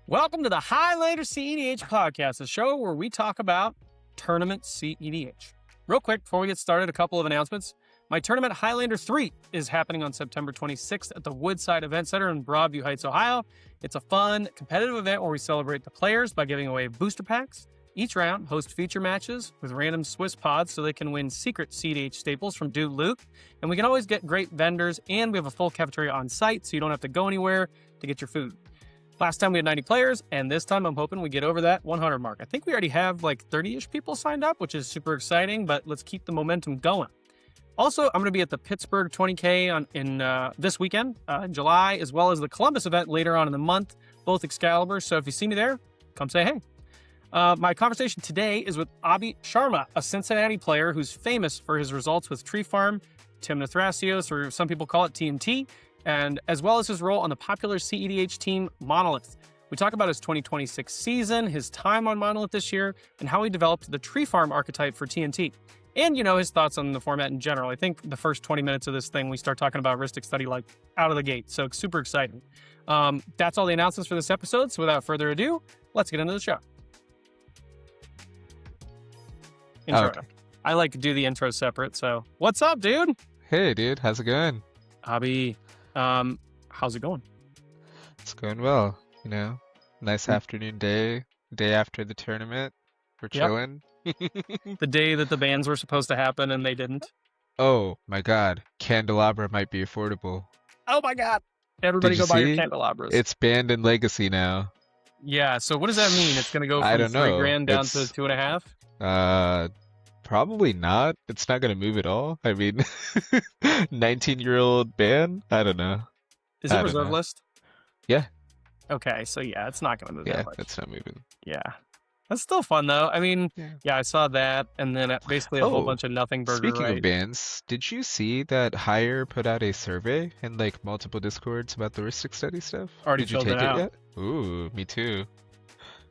Welcome to the Highlander CEDH podcast, a show where we talk about Tournament CEDH. Real quick, before we get started, a couple of announcements. My tournament, Highlander 3, is happening on September 26th at the Woodside Event Center in Broadview Heights, Ohio. It's a fun, competitive event where we celebrate the players by giving away booster packs. Each round hosts feature matches with random Swiss pods so they can win secret CEDH staples from Dude Luke. And we can always get great vendors, and we have a full cafeteria on site so you don't have to go anywhere to get your food. Last time we had 90 players, and this time I'm hoping we get over that 100 mark. I think we already have like 30-ish people signed up, which is super exciting, but let's keep the momentum going. Also, I'm going to be at the Pittsburgh 20K in this weekend in July, as well as the Columbus event later on in the month, both Excalibur. So if you see me there, come say hey. My conversation today is with Abhi Sharma, a Cincinnati player who's famous for his results with Tree Farm, Tymna Thrasios, or some people call it TNT, and as well as his role on the popular CEDH team Monolith. We talk about his 2026 season, his time on Monolith this year, and how he developed the Tree Farm archetype for TNT. And, his thoughts on the format in general. I think the first 20 minutes of this thing, we start talking about heuristic study like out of the gate. So it's super exciting. That's all the announcements for this episode. So without further ado, let's get into the show. Intro. Okay. I like to do the intro separate. So what's up, dude? Hey, dude, how's it going? Abhi, how's it going? It's going well, Nice afternoon day after the tournament. We're Yep. chilling. The day that the bans were supposed to happen and they didn't. Oh my God, candelabra might be affordable. Oh my God. Everybody Did you go buy your see? candelabras. It's banned in Legacy now. Yeah, so what does that mean? It's going to go I from don't know. $3,000 down to It's- 2.5? Probably not. It's not gonna move at all. I mean, 19-year-old ban? I don't know. Is I it don't reserve know. list? Yeah. Okay, so yeah, it's not going to move Yeah, that much. it's not moving. Yeah. That's still fun though. I mean, Yeah. yeah, I saw that and then basically a whole Oh, bunch of nothing burger, Speaking right? of bans, did you see that Hire put out a survey in like multiple discords about the heuristic study stuff? Already Did you filled take it it out. yet? Ooh, me too.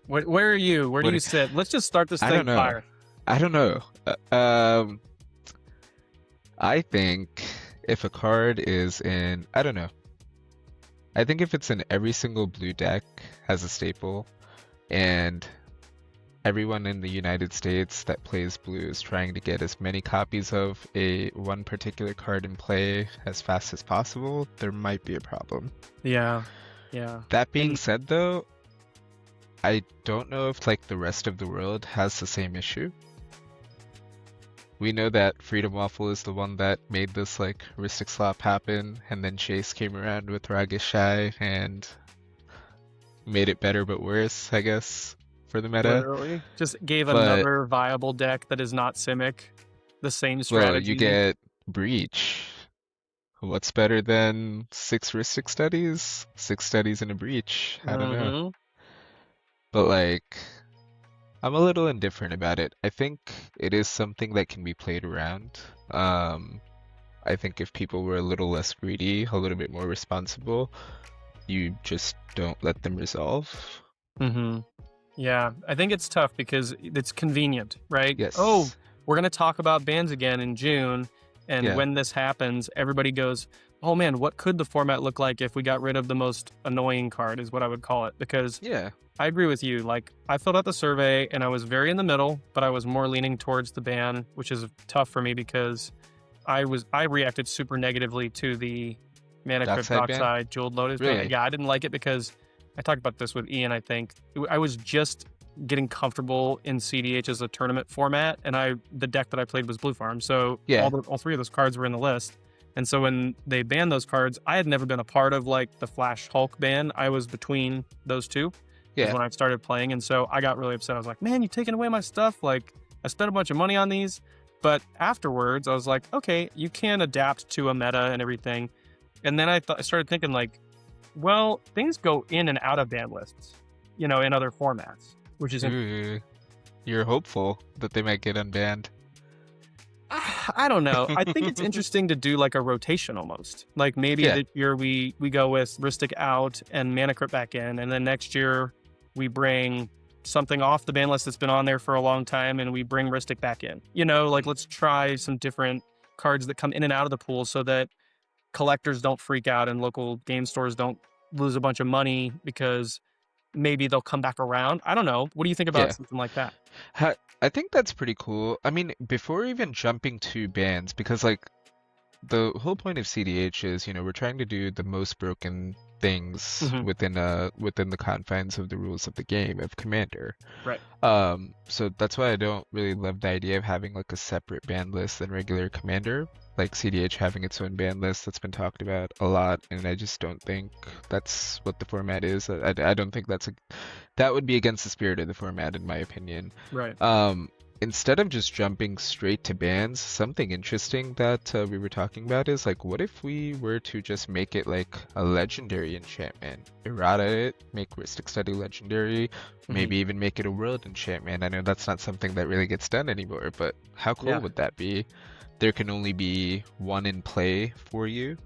Where are you? Where do What you do- sit? Let's just start this I thing don't know. fire. I don't know. I think if a card is in, I don't know. I think if it's in every single blue deck as a staple, and everyone in the United States that plays blue is trying to get as many copies of one particular card in play as fast as possible, there might be a problem. Yeah. Yeah. That being And- said, though, I don't know if like the rest of the world has the same issue. We know that Freedom Waffle is the one that made this like heuristic slop happen, and then Chase came around with Ragashai and made it better but worse, I guess, for the meta. Literally. Just gave But- another viable deck that is not Simic the same strategy. Well, you get Breach. What's better than 6 heuristic studies? 6 studies in a Breach. I don't know. Mhm. But like, I'm a little indifferent about it. I think it is something that can be played around. I think if people were a little less greedy, a little bit more responsible, you just don't let them resolve. Mm-hmm. Yeah, I think it's tough because it's convenient, right? Yes. Oh, we're going to talk about bans again in June. And Yeah. when this happens, everybody goes, oh man, what could the format look like if we got rid of the most annoying card is what I would call it. Because Yeah. I agree with you. Like, I filled out the survey and I was very in the middle, but I was more leaning towards the ban, which is tough for me because I reacted super negatively to the Mana Crypt Dockside ban? Dockside Jeweled Lotus ban. Really? Yeah, I didn't like it because I talked about this with Ian, I think. I was just getting comfortable in CDH as a tournament format, and the deck that I played was Blue Farm. So Yeah. all three of those cards were in the list. And so when they banned those cards, I had never been a part of like the Flash Hulk ban. I was between those two is Yeah. when I started playing. And so I got really upset. I was like, man, you're taking away my stuff. Like, I spent a bunch of money on these. But afterwards, I was like, okay, you can adapt to a meta and everything. And then I started thinking like, well, things go in and out of ban lists, in other formats, which is Ooh. You're hopeful that they might get unbanned. I don't know. I think it's interesting to do like a rotation almost. Like maybe Yeah. this year we go with Ristic out and Mana Crypt back in, and then next year we bring something off the ban list that's been on there for a long time and we bring Ristic back in. Like let's try some different cards that come in and out of the pool so that collectors don't freak out and local game stores don't lose a bunch of money because maybe they'll come back around. I don't know. What do you think about Yeah. something like that? I think that's pretty cool. I mean, before even jumping to bans, because like the whole point of CDH is, we're trying to do the most broken things Hmm. within the confines of the rules of the game of Commander. Right. So that's why I don't really love the idea of having like a separate ban list than regular Commander. Like CDH having its own ban list that's been talked about a lot, and I just don't think that's what the format is. I don't think that would be against the spirit of the format, in my opinion. Right. Instead of just jumping straight to bans, something interesting that we were talking about is like, what if we were to just make it like a legendary enchantment? Errata it, make Rhystic Study legendary, maybe even make it a world enchantment. I know that's not something that really gets done anymore, but how cool Yeah. would that be? There can only be one in play for you.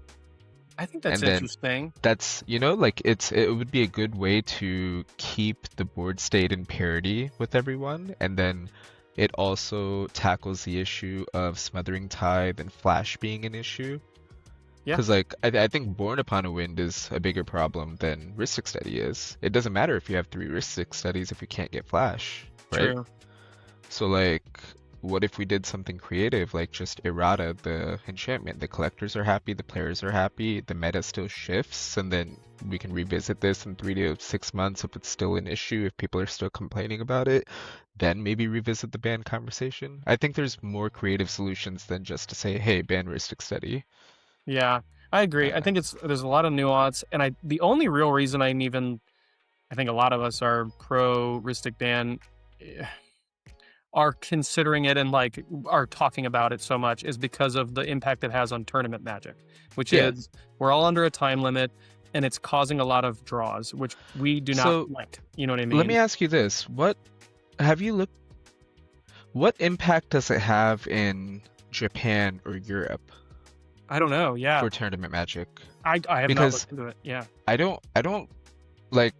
I think that's And then interesting. that's, like it would be a good way to keep the board state in parity with everyone, and then it also tackles the issue of Smothering Tithe and Flash being an issue. Yeah. Because like I think Born Upon a Wind is a bigger problem than Rhystic Study is. It doesn't matter if you have 3 Rhystic Studies if you can't get Flash, right? True. So like, what if we did something creative, like just errata the enchantment? The collectors are happy, the players are happy, the meta still shifts, and then we can revisit this in 3 to 6 months if it's still an issue, if people are still complaining about it, then maybe revisit the ban conversation. I think there's more creative solutions than just to say, hey, ban Rhystic Study. Yeah, I agree. I Uh, think there's a lot of nuance, and the only real reason I think a lot of us are pro Ristic ban, eh, are considering it and like are talking about it so much is because of the impact it has on tournament magic, which yeah. is we're all under a time limit and it's causing a lot of draws, which we do not So like. You know what I let me mean? ask you this. What impact does it have in Japan or Europe I don't know. Yeah, for tournament magic? I have not Because looked into it. Yeah. I don't like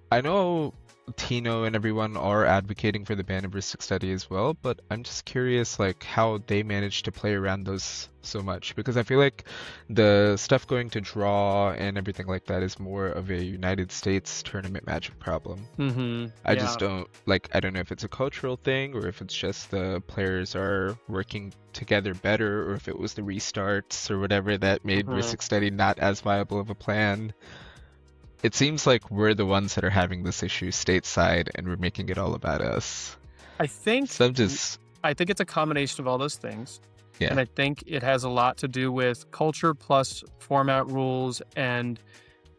I know Tino and everyone are advocating for the ban of Rhystic Study as well, but I'm just curious like how they managed to play around those so much, because I feel like the stuff going to draw and everything like that is more of a United States tournament magic problem. Mm-hmm. I Yeah. just don't like, I don't know if it's a cultural thing or if it's just the players are working together better, or if it was the restarts or whatever that made Mhm. Rhystic Study not as viable of a plan. It seems like we're the ones that are having this issue stateside and we're making it all about us. I think So I'm just, I think it's a combination of all those things. And yeah. I think it has a lot to do with culture plus format rules. And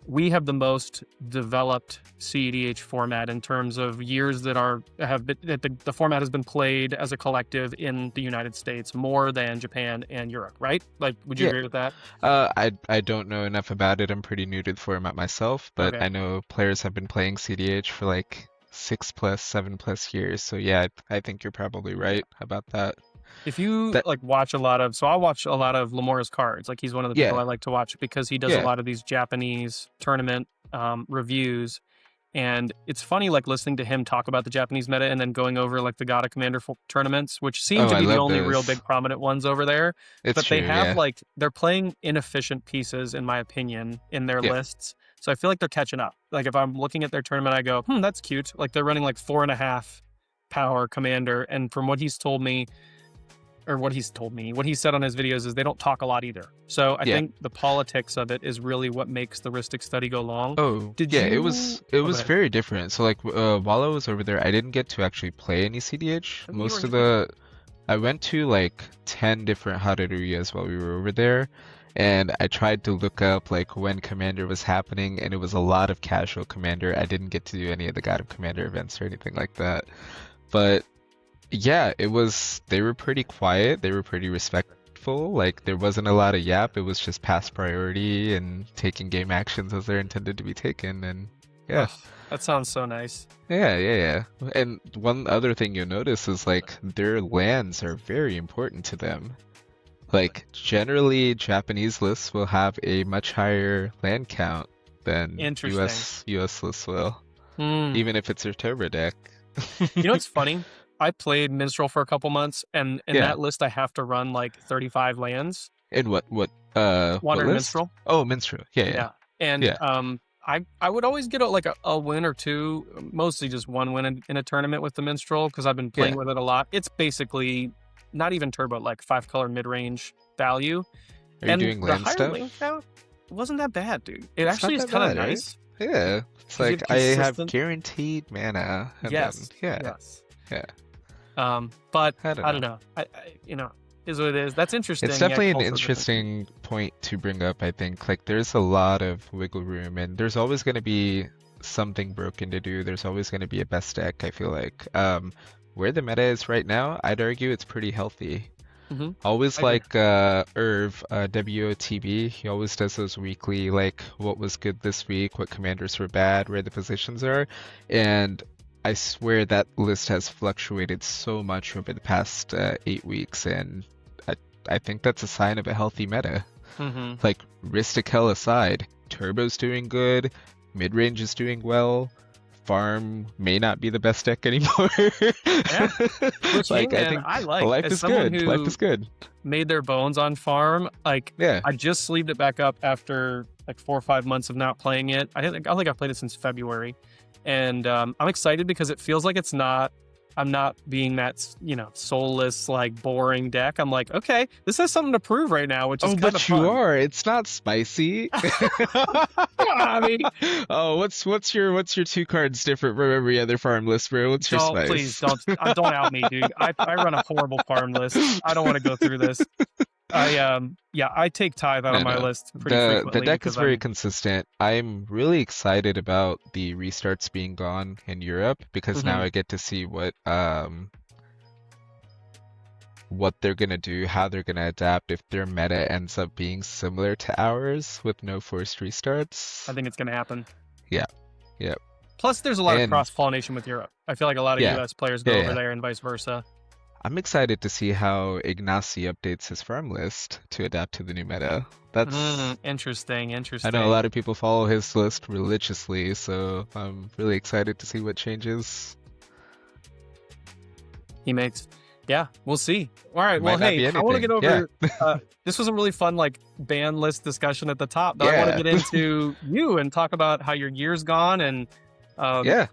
we have the most developed CEDH format in terms of years that the format has been played as a collective in the United States more than Japan and Europe, right? Like, would you Yeah. agree with that? I don't know enough about it. I'm pretty new to the format myself, but Okay. I know players have been playing CDH for like 6+, 7+ years. So yeah, I think you're probably Yeah. right about that. If you That like watch a lot of, so I watch a lot of Lamora's cards. Like he's one of the people yeah, I like to watch because he does a yeah. lot of these Japanese tournament reviews. And it's funny, like listening to him talk about the Japanese meta and then going over like the God of Commander tournaments, which seem Oh, to I be the love only real those. big prominent ones over there. It's But they true, have yeah. like, they're playing inefficient pieces, in my opinion, in their Yeah. lists. So I feel like they're catching up. Like if I'm looking at their tournament, I go, that's cute. Like they're running like 4.5 power Commander. And from what he's told me, what he said on his videos is they don't talk a lot either. So I Yeah. think the politics of it is really what makes the Ristic study go long. Oh, Did yeah, it you? was Oh, go ahead. very different. So like while I was over there, I didn't get to actually play any CDH. I think you were Most in of Japan. I went to like 10 different Haruruyas while we were over there, and I tried to look up like when Commander was happening, and it was a lot of casual Commander. I didn't get to do any of the God of Commander events or anything like that. But yeah, they were pretty quiet, they were pretty respectful. Like there wasn't a lot of yap, it was just pass priority and taking game actions as they're intended to be taken, and yeah. Ugh, that sounds so nice. Yeah. And one other thing you'll notice is like their lands are very important to them. Like generally Japanese lists will have a much higher land count than Interesting. US lists will, Hmm. even if it's their turbo deck. You know what's funny? I played Minstrel for a couple months, and in Yeah. that list, I have to run like 35 lands. In what Wandering list? Minstrel. Oh, Minstrel. Yeah. Yeah. And Yeah. I would always get a win or two, mostly just one win in a tournament with the Minstrel because I've been playing Yeah. with it a lot. It's basically not even turbo, like 5-color mid-range value. Are you And doing the land higher stuff? lane count wasn't that bad, dude. It It's actually not is that kind of bad, right? nice. Yeah. It's 'Cause you like have I have consistent- guaranteed mana. And Yes. then, Yes. yeah. But I I don't don't know. know. You know, is what it is. That's interesting. It's Yeah, definitely an cultural differences. interesting point to bring up, I think. Like, there's a lot of wiggle room, and there's always going to be something broken to do. There's always going to be a best deck, I feel like. Where the meta is right now, I'd argue it's pretty healthy. Always I agree. like Irv, WOTB, he always does those weekly, like, what was good this week, what commanders were bad, where the positions are. And I swear that list has fluctuated so much over the past 8 weeks, and I think that's a sign of a healthy meta. Like, Ristikel aside, Turbo's doing good, mid-range is doing well, Farm may not be the best deck anymore. Yeah. Which, Like, hey, I man, think I like life as is someone good. who Life is good. made their bones on Farm. Like, Yeah. I just sleeved it back up after like 4 or 5 months of not playing it. I think I played it since February, and I'm excited because it feels like I'm not being that soulless, like, boring deck. I'm like, okay, this has something to prove right now, which is Oh, kind of but fun. you are. It's not spicy. I mean, Oh, what's your 2 cards different from every other farm list, bro? What's your spice? please don't out me, dude. I run a horrible farm list. I don't want to go through this. I take Tithe out of my list pretty frequently. The deck is because very consistent. I'm really excited about the restarts being gone in Europe because now I get to see what they're gonna do, how they're gonna adapt if their meta ends up being similar to ours with no forced restarts. I think it's gonna happen. Yeah. Yep. Plus, there's a lot of And- cross-pollination with Europe. I feel like a lot of Yeah. US players go Yeah, over yeah. there and vice versa. I'm excited to see how Ignacy updates his farm list to adapt to the new meta. That's Interesting. I know a lot of people follow his list religiously, so I'm really excited to see what changes. He makes. Yeah, we'll see. All right. Might Well, not be hey, I want to get anything. over. This was a really fun ban list discussion at the top, but I want to Yeah. get into you and talk about how your year's gone and Yeah.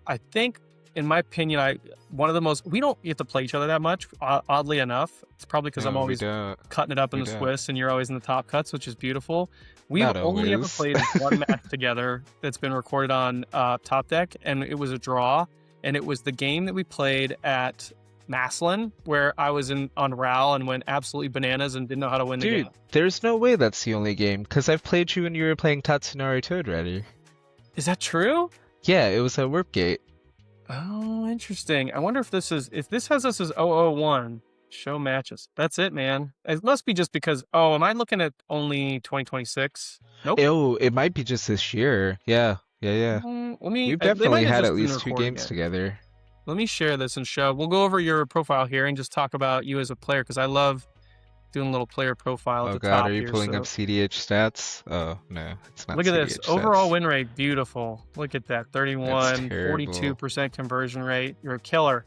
I think, in my opinion, one of the most. We don't get to play each other that much. Oddly enough, it's probably because I'm No, we always don't. cutting it up in We the don't. Swiss, and you're always in the top cuts, which is beautiful. We've Not only ever always. played one match together that's been recorded on Top Deck, and it was a draw. And it was the game that we played at Maslin, where I was on Ral and went absolutely bananas and didn't know how to win the Dude, game. there's no way that's the only game, because I've played you when you were playing Tatsunari Toad Ready. Is that true? Yeah, it was at Warpgate. Oh, interesting. I wonder if this has us as 001 show matches. That's it, man. It must be just because. Oh, am I looking at only 2026? Nope. Oh, it might be just this year. Yeah. Let me. We've they might definitely have had just at been least 2 recording games it. together. Let me share this and show. We'll go over your profile here and just talk about you as a player because I love doing a little player profile at Oh the god, top are you here, pulling so- up CDH stats? Oh no, it's not. Look at this. CDH Overall stats. win rate, beautiful. Look at that. 31, terrible. 42% conversion rate. You're a killer.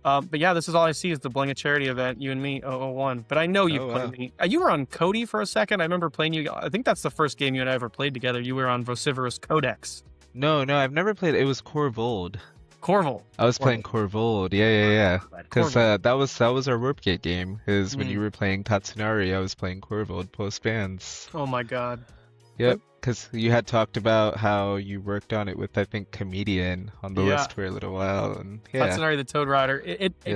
But yeah, this is all I see is the Bling a Charity event, you and me, 001. But I know you've Oh, played wow. me. You were on Cody for a second. I remember playing you. I think that's the first game you and I ever played together. You were on Vociferous Codex. No, I've never played. It was Corvold. Corval. I was playing Corvold. Yeah. Because Corval. that was our Warpgate game. Is when Mm. you were playing Tatsunari, I was playing Corvold post bans. Oh my god. Yep. Because you had talked about how you worked on it with, I think, Comedian on the Yeah. list for a little while, and yeah. Tatsunari the Toad Rider.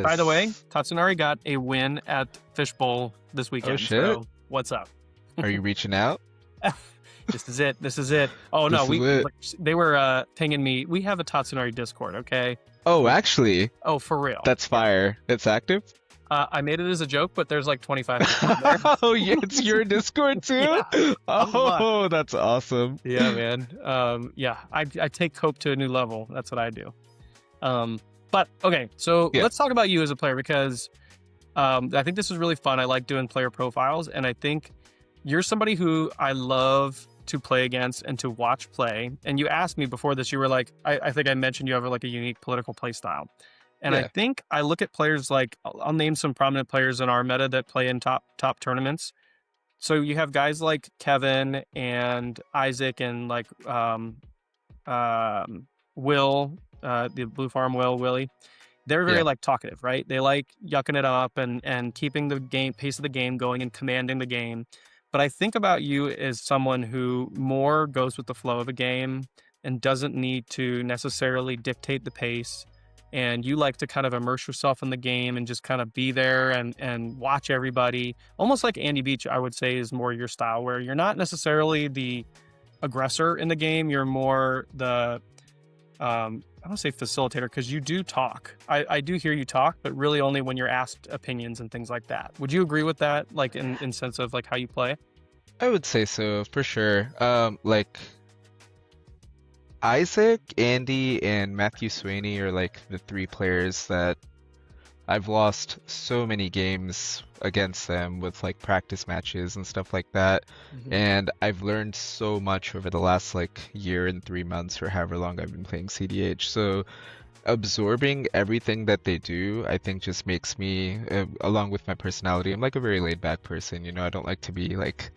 By the way, Yes. Tatsunari got a win at Fishbowl this weekend. shit. So what's up? Are you reaching out? This is it. Oh no, This is it. they were pinging me. We have a Tatsunari Discord, okay? Oh, actually, Oh, for real. that's fire. It's active? I made it as a joke, but there's like 25 people in there. Oh, yeah, it's your Discord too? Yeah. Oh, that's awesome. Yeah, man. I take Cope to a new level. That's what I do. But okay, so Yeah. let's talk about you as a player because I think this is really fun. I like doing player profiles, and I think you're somebody who I love to play against and to watch play. And you asked me before this, you were like, I think I mentioned you have like a unique political play style. And I Yeah. think I look at players like, I'll name some prominent players in our meta that play in top tournaments. so you have guys like Kevin and Isaac and like Will, the Blue Farm Willie. They're very Yeah. like talkative, right? They like yucking it up and keeping the game pace of the game going and commanding the game. But I think about you as someone who more goes with the flow of a game and doesn't need to necessarily dictate the pace. And you like to kind of immerse yourself in the game and just kind of be there and watch everybody. Almost like Andy Beach, I would say, is more your style, where you're not necessarily the aggressor in the game. You're more the I don't say facilitator because you do talk. I do hear you talk, but really only when you're asked opinions and things like that. Would you agree with that? Like in sense of like how you play? I would say so for sure. Like Isaac, Andy, and Matthew Sweeney are like the three players that I've lost so many games against them with like practice matches and stuff like that. Mhm. And I've learned so much over the last like year and 3 months or however long I've been playing CDH. So absorbing everything that they do, I think just makes me, along with my personality, I'm like a very laid back person. I don't like to be like,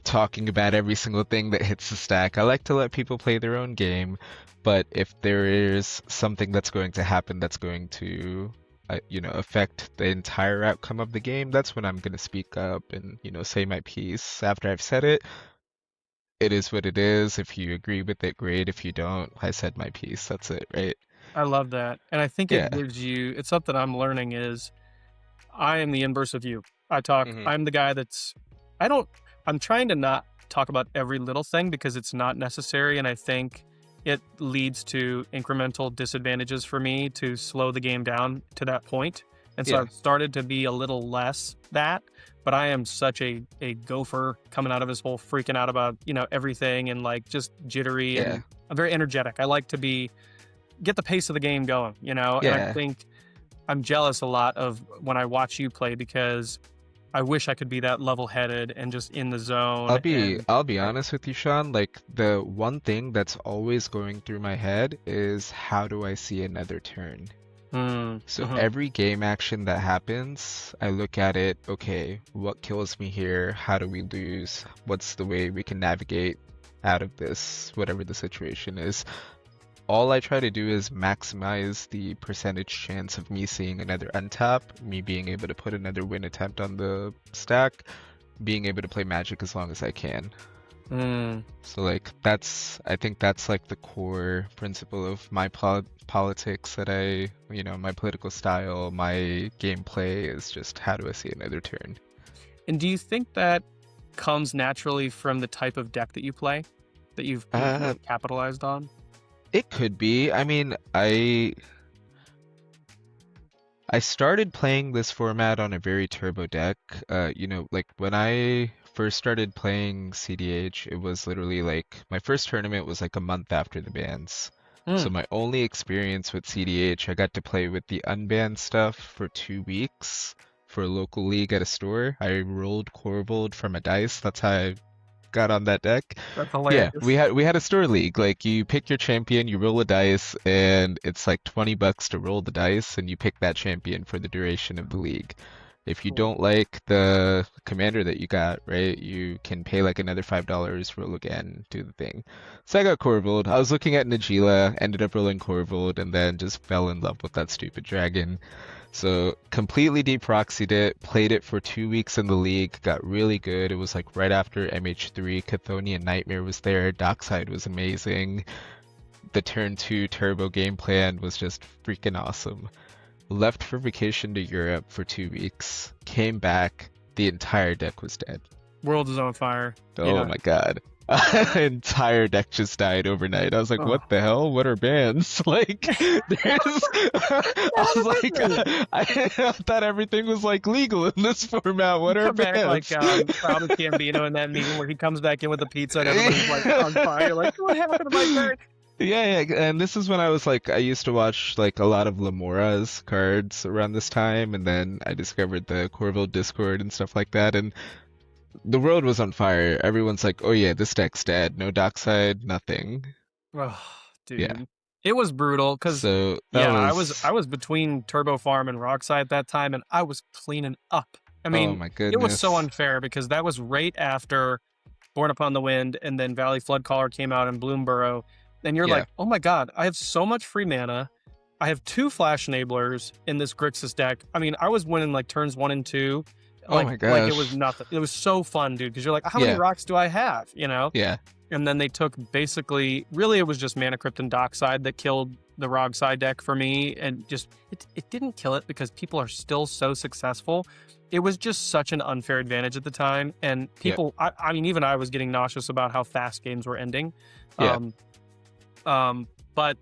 talking about every single thing that hits the stack. I like to let people play their own game, but if there is something that's going to happen that's going to, affect the entire outcome of the game, that's when I'm going to speak up and, say my piece. After I've said it, it is what it is. If you agree with it, great. If you don't, I said my piece. That's it, right? I love that, and I think it Yeah. gives you. It's something I'm learning is I am the inverse of you. I talk. Hmm. I'm the guy that's. I don't. I'm trying to not talk about every little thing because it's not necessary, and I think it leads to incremental disadvantages for me to slow the game down to that point. And so Yeah. I've started to be a little less that. But I am such a gopher coming out of his hole, freaking out about everything and like just jittery, Yeah. and I'm very energetic. I like to get the pace of the game going, and I Yeah. think I'm jealous a lot of when I watch you play because I wish I could be that level-headed and just in the zone. And I'll be honest with you, Sean. Like the one thing that's always going through my head is how do I see another turn? So mhm. every game action that happens, I look at it, okay, what kills me here? How do we lose? What's the way we can navigate out of this, whatever the situation is? All I try to do is maximize the percentage chance of me seeing another untap, me being able to put another win attempt on the stack, being able to play Magic as long as I can. So like I think that's like the core principle of my politics that my political style, my gameplay is just how do I see another turn? And do you think that comes naturally from the type of deck that you play, that you've Uh, really capitalized on? it could be. I mean, I started playing this format on a very turbo deck. Like when I first started playing CDH, it was literally like my first tournament was like a month after the bans. So Mm. my only experience with CDH, I got to play with the unbanned stuff for 2 weeks for a local league at a store. I rolled Corvold from a dice. That's how I got on that deck. That's Yeah, we hilarious. had we had a store league. Like you pick your champion, you roll a dice, and it's like $20 to roll the dice, and you pick that champion for the duration of the league. If you Cool. don't like the commander that you got, right, you can pay like another $5, roll again, do the thing. So I got Corvold. I was looking at Najila, ended up rolling Corvold, and then just fell in love with that stupid dragon. So completely deproxied it, played it for 2 weeks in the league, got really good. It was like right after MH3, Chthonian Nightmare was there, Dockside was amazing. The turn 2 turbo game plan was just freaking awesome. Left for vacation to Europe for 2 weeks, came back, the entire deck was dead. World is on fire. Oh my god. Entire deck just died overnight. I was like, Oh. what the hell? What are bans? Like, there's. I was like, I thought everything was like legal in this format. You What are come back like bans? Childish Gambino in that meme where he comes back in with the pizza and everybody's like on fire. Like, what happened to my turn? Yeah, yeah, and this is when I was like, I used to watch like a lot of Lamora's cards around this time, and then I discovered the Corville Discord and stuff like that, and the world was on fire. Everyone's like, oh yeah, this deck's dead. No dockside, nothing. Oh, Yeah. dude, it was brutal because So that yeah, I was was between Turbo Farm and Rockside at that time, and I was cleaning up I Oh mean, my it was so goodness. unfair because that was right after Born Upon the Wind and then Valley Floodcaller came out in Bloomburrow. And you're Yeah. like, oh my God, I have so much free mana. I have 2 flash enablers in this Grixis deck. I mean, I was winning like turns 1 and 2. Oh my Like it was gosh. nothing. It was so fun, dude, because you're like, how many Yeah. rocks do I have? You know? Yeah. And then they took basically, really, it was just Mana Crypt and Dockside that killed the Rog side deck for me. And just, it didn't kill it because people are still so successful. It was just such an unfair advantage at the time. And Yeah. people, I mean, even I was getting nauseous about how fast games were ending. Yeah. But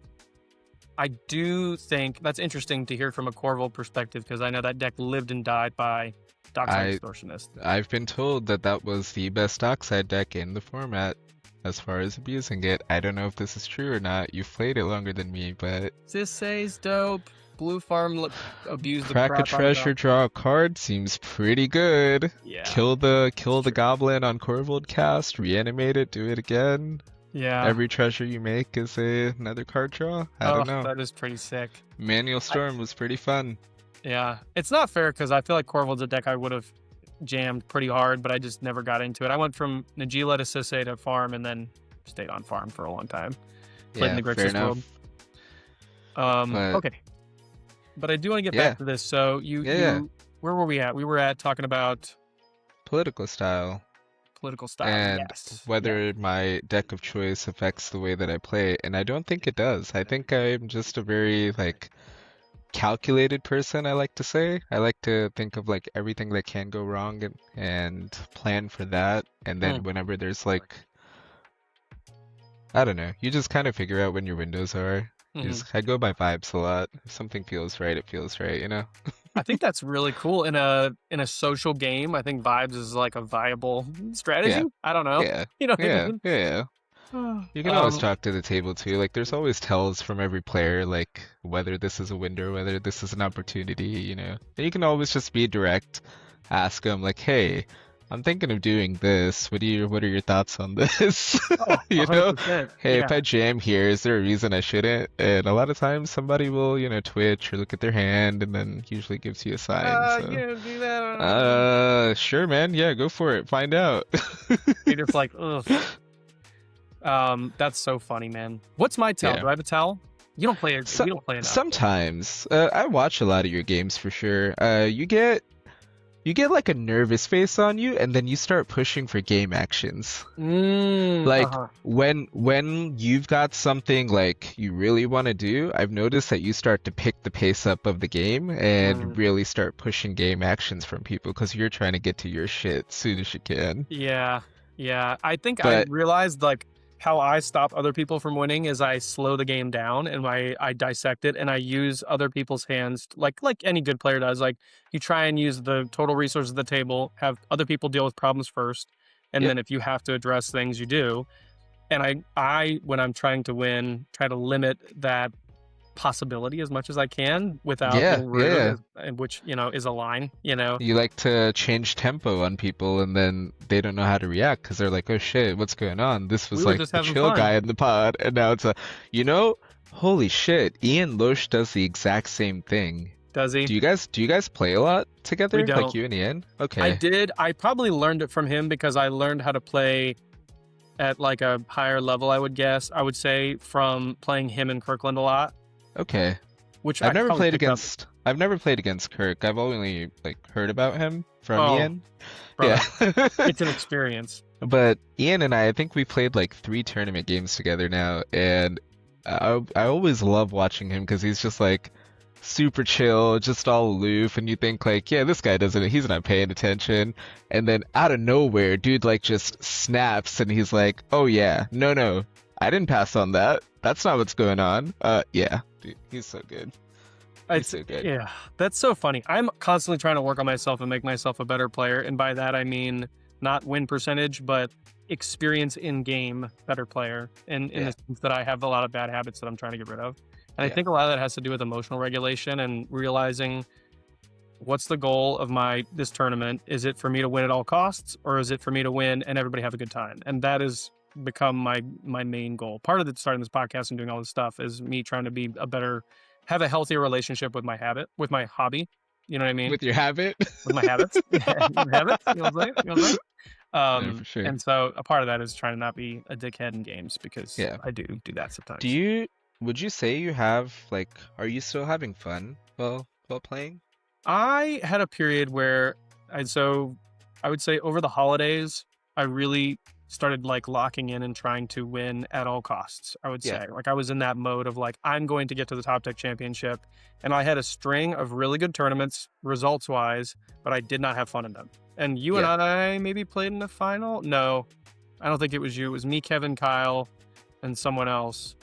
I do think that's interesting to hear from a Corval perspective because I know that deck lived and died by Dockside I Distortionist. I've been told that that was the best Dockside deck in the format as far as abusing it. I don't know if this is true or not. You've played it longer than me, but Sisay's dope. Blue Farm abused the crack a crap out treasure, of draw a card seems pretty good. Yeah. Kill the goblin on Corvold cast, reanimate it, do it again. Yeah. Every treasure you make is another card draw. I don't know. That is pretty sick. Manual Storm was pretty fun. Yeah. It's not fair because I feel like Corvold's a deck I would have jammed pretty hard, but I just never got into it. I went from Najeela to Sisay to farm and then stayed on farm for a long time. Played in the fair Grixis enough. world. Okay. But I do want to get back to this. So you where were we at? We were at talking about political style. Political style, And yes. whether my deck of choice affects the way that I play, and I don't think it does. I think I'm just a very calculated person, I like to say. I like to think of everything that can go wrong and plan for that. And then whenever there's I don't know, you just kind of figure out when your windows are. I go by vibes a lot. If something feels right, it feels right, you know? I think that's really cool in a social game. I think vibes is like a viable strategy. Yeah. I don't know. Yeah. You know what I mean? Yeah. You can always talk to the table too. There's always tells from every player, whether this is a window, whether this is an opportunity, you know. And you can always just be direct, ask them hey, I'm thinking of doing this. What are your thoughts on this? You know? Hey, if I jam here, is there a reason I shouldn't? And a lot of times somebody will, twitch or look at their hand and then usually gives you a sign. You don't do that. Sure, man. Yeah, go for it. Find out. You're just like, ugh. That's so funny, man. What's my tell? Yeah. Do I have a tell? You don't play it. You don't play enough. Sometimes. I watch a lot of your games for sure. You get a nervous face on you, and then you start pushing for game actions. When you've got something you really want to do, I've noticed that you start to pick the pace up of the game and really start pushing game actions from people because you're trying to get to your shit as soon as you can. Yeah. I think I realized how I stop other people from winning is I slow the game down and I dissect it and I use other people's hands like any good player does. You try and use the total resources of the table, have other people deal with problems first, and then if you have to address things, you do. And I when I'm trying to win, try to limit that possibility as much as I can without being rude, which is a line. You like to change tempo on people and then they don't know how to react because they're like, oh shit, what's going on? This was the chill guy in the pod and now it's holy shit, Ian Loesch does the exact same thing. Does he? Do you guys play a lot together? We don't. You and Ian? Okay. I did. I probably learned it from him because I learned how to play at a higher level, I would guess. I would say from playing him and Kirkland a lot. Okay. Which I've never played against Kirk. I've only heard about him from Ian. Brother, yeah. It's an experience. But Ian and I think we played 3 tournament games together now, and I always love watching him because he's just super chill, just all aloof, and you think this guy he's not paying attention, and then out of nowhere, dude just snaps and he's like, oh yeah, no, I didn't pass on that. That's not what's going on. Yeah, dude, he's so good. He's so good. Yeah, that's so funny. I'm constantly trying to work on myself and make myself a better player, and by that I mean not win percentage, but experience in game better player. In the sense that I have a lot of bad habits that I'm trying to get rid of, and I think a lot of that has to do with emotional regulation and realizing what's the goal of this tournament. Is it for me to win at all costs, or is it for me to win and everybody have a good time? And that has become my main goal. Part of starting this podcast and doing all this stuff is me trying to be have a healthier relationship with my hobby. You know what I mean? With your habit? With my habits. Habits, you know what I'm saying? You know what I'm saying? No, for sure. And so a part of that is trying to not be a dickhead in games because Yeah. I do that Do sometimes. you, would you say you have, like, are you still having fun while playing? I had a period where I would say over the holidays, I really started like locking in and trying to win at all costs. I would Yeah. say like I was in that mode of like, I'm going to get to the Top Tech Championship. And I had a string of really good tournaments results wise, but I did not have fun in them. And you and Yeah. I maybe played in the final. No, I don't think it was you. It was me, Kevin, Kyle, and someone else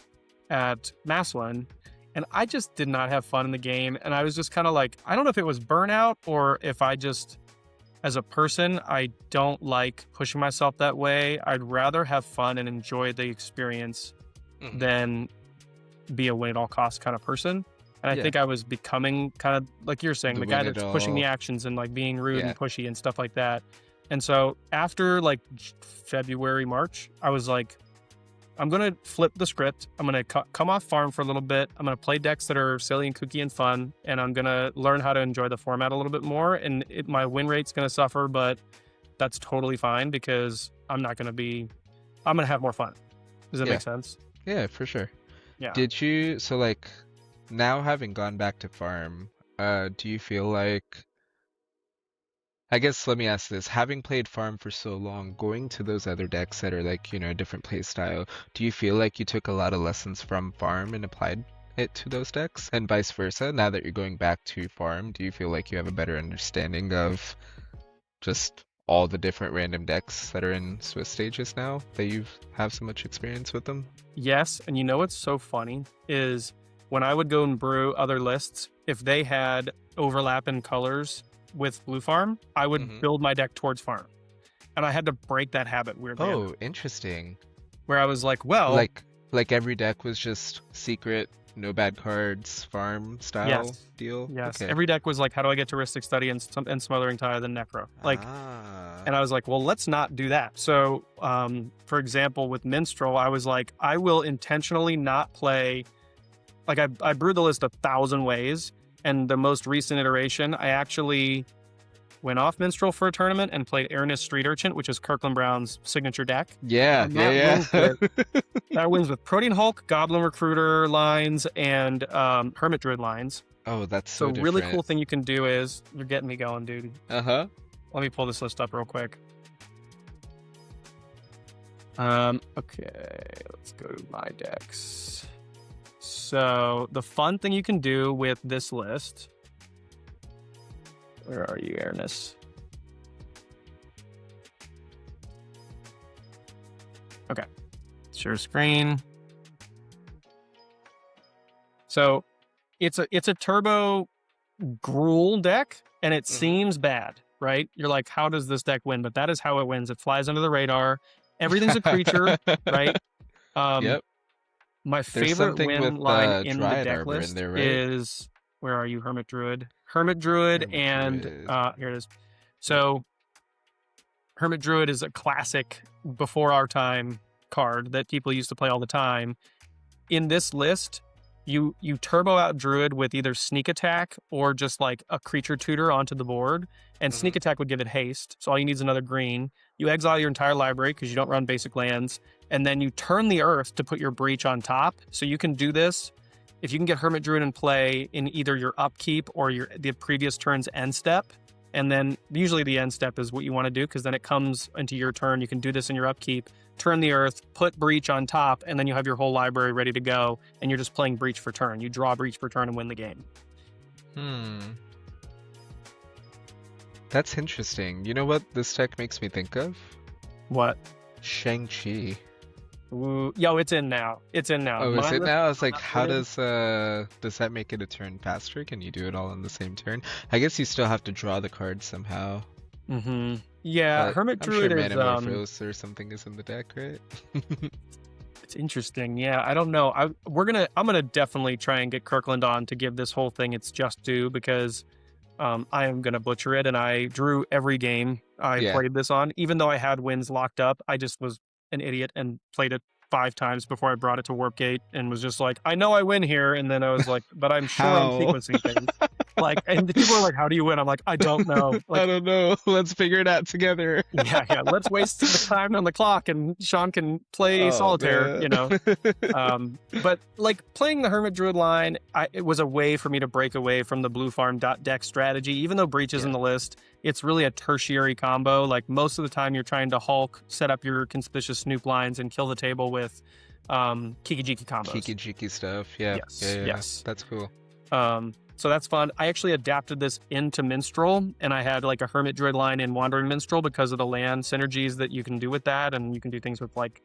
at Maslin, and I just did not have fun in the game. And I was just kind of like, I don't know if it was burnout or if I just, as a person, I don't like pushing myself that way. I'd rather have fun and enjoy the experience Mhm. than be a win at all costs kind of person. And I Yeah. think I was becoming kind of like you're saying, The the guy win it that's pushing the all. actions and like being rude Yeah. and pushy and stuff like that. And so after like February, March, I was like, I'm going to flip the script. I'm going to come off farm for a little bit. I'm going to play decks that are silly and kooky and fun. And I'm going to learn how to enjoy the format a little bit more. And my win rate's going to suffer, but that's totally fine because I'm going to have more fun. Does that Yeah. make sense? Yeah, for sure. Yeah. Did you, so like, now having gone back to farm, do you feel like, I guess let me ask this, having played farm for so long, going to those other decks that are like, a different play style, do you feel like you took a lot of lessons from farm and applied it to those decks? And vice versa, now that you're going back to farm, do you feel like you have a better understanding of just all the different random decks that are in Swiss stages now that you have so much experience with them? Yes. And you know what's so funny is when I would go and brew other lists, if they had overlap in colors with blue farm, I would build my deck towards farm. And I had to break that habit weirdly enough, Oh, interesting. where I was like, well, Like every deck was just secret, no bad cards, farm style yes, deal? yes. Okay. Every deck was like, how do I get to Ristic Study and Smothering Tithe and Necro? Like, and I was like, well, let's not do that. So, for example, with Minstrel, I was like, I will intentionally not play. Like I brewed the list 1,000 ways, and the most recent iteration, I actually went off Minstrel for a tournament and played Airness Street Urchin, which is Kirkland Brown's signature deck. Yeah, And yeah. that wins with Protean Hulk, Goblin Recruiter lines, and Hermit Druid lines. Oh, that's so different. Really cool thing you can do is, you're getting me going, dude. Uh-huh. Let me pull this list up real quick. Okay, let's go to my decks. So the fun thing you can do with this list, where are you, Airness? Okay, share screen. So it's a turbo gruel deck, and it seems bad, right? You're like, how does this deck win? But that is how it wins. It flies under the radar. Everything's a creature, right? Yep. My favorite win line in the deck list is, where are you, Hermit Druid? Hermit Druid and here it is. So Hermit Druid is a classic before our time card that people used to play all the time. In this list, you turbo out Druid with either Sneak Attack or just like a creature tutor onto the board, and Sneak Attack would give it haste, so all you need is another green. You exile your entire library because you don't run basic lands, and then you turn the earth to put your breach on top. So you can do this if you can get Hermit Druid in play in either your upkeep or the previous turn's end step. And then usually the end step is what you want to do, because then it comes into your turn. You can do this in your upkeep, turn the earth, put breach on top, and then you have your whole library ready to go, and you're just playing breach for turn. You draw breach for turn and win the game. That's interesting. You know what this deck makes me think of? What? Shang-Chi. Ooh, yo, it's in now. It's in now. Oh, is it now? I was like, how does that make it a turn faster? Can you do it all in the same turn? I guess you still have to draw the card somehow. Yeah, But Hermit I'm Druid sure is Manamorphose or something is in the deck, right? it's interesting. Yeah, I don't know. I'm gonna definitely try and get Kirkland on to give this whole thing its just due, because I am gonna butcher it, and I drew every game I played this on. Even though I had wins locked up, I just was an idiot and played it 5 times before I brought it to Warpgate and was just like, I know I win here, and then I was like, but I'm sure I'm sequencing things. Like, and the people are like, "How do you win?" I'm like, "I don't know." I Like, don't know. Let's figure it out together. yeah, yeah. Let's waste the time on the clock, and Sean can play Oh solitaire. man. But like playing the Hermit Druid line, it was a way for me to break away from the blue farm deck strategy. Even though Breach is in Yeah. the list, it's really a tertiary combo. Like most of the time, you're trying to Hulk, set up your Conspicuous Snoop lines, and kill the table with Kiki-Jiki combos. Kiki-jiki stuff. Yeah. Yes, Yeah. yes. That's cool. So that's fun. I actually adapted this into Minstrel, and I had like a Hermit Druid line in Wandering Minstrel because of the land synergies that you can do with that, and you can do things with like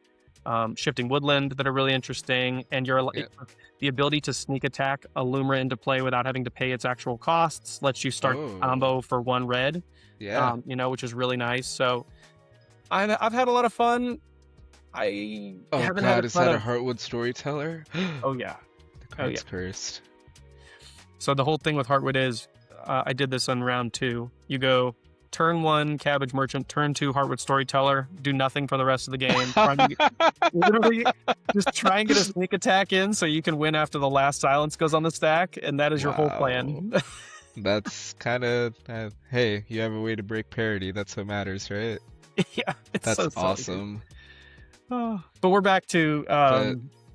shifting woodland that are really interesting, and Yeah. the ability to sneak attack a Lumra into play without having to pay its actual costs lets you start Oh. combo for 1 red. Yeah. Which is really nice. So I've had a lot of fun. I Oh haven't God, had is fun that a of. Heartwood storyteller? Oh yeah. The card's cursed. So the whole thing with Heartwood is, I did this on round 2. You go turn 1 Cabbage Merchant, turn 2 Heartwood Storyteller, do nothing for the rest of the game. Literally, just try and get a sneak attack in so you can win after the last silence goes on the stack, and that is your whole plan. That's kind of hey, you have a way to break parity. That's what matters, right? Yeah, it's That's so silly, awesome. but we're back to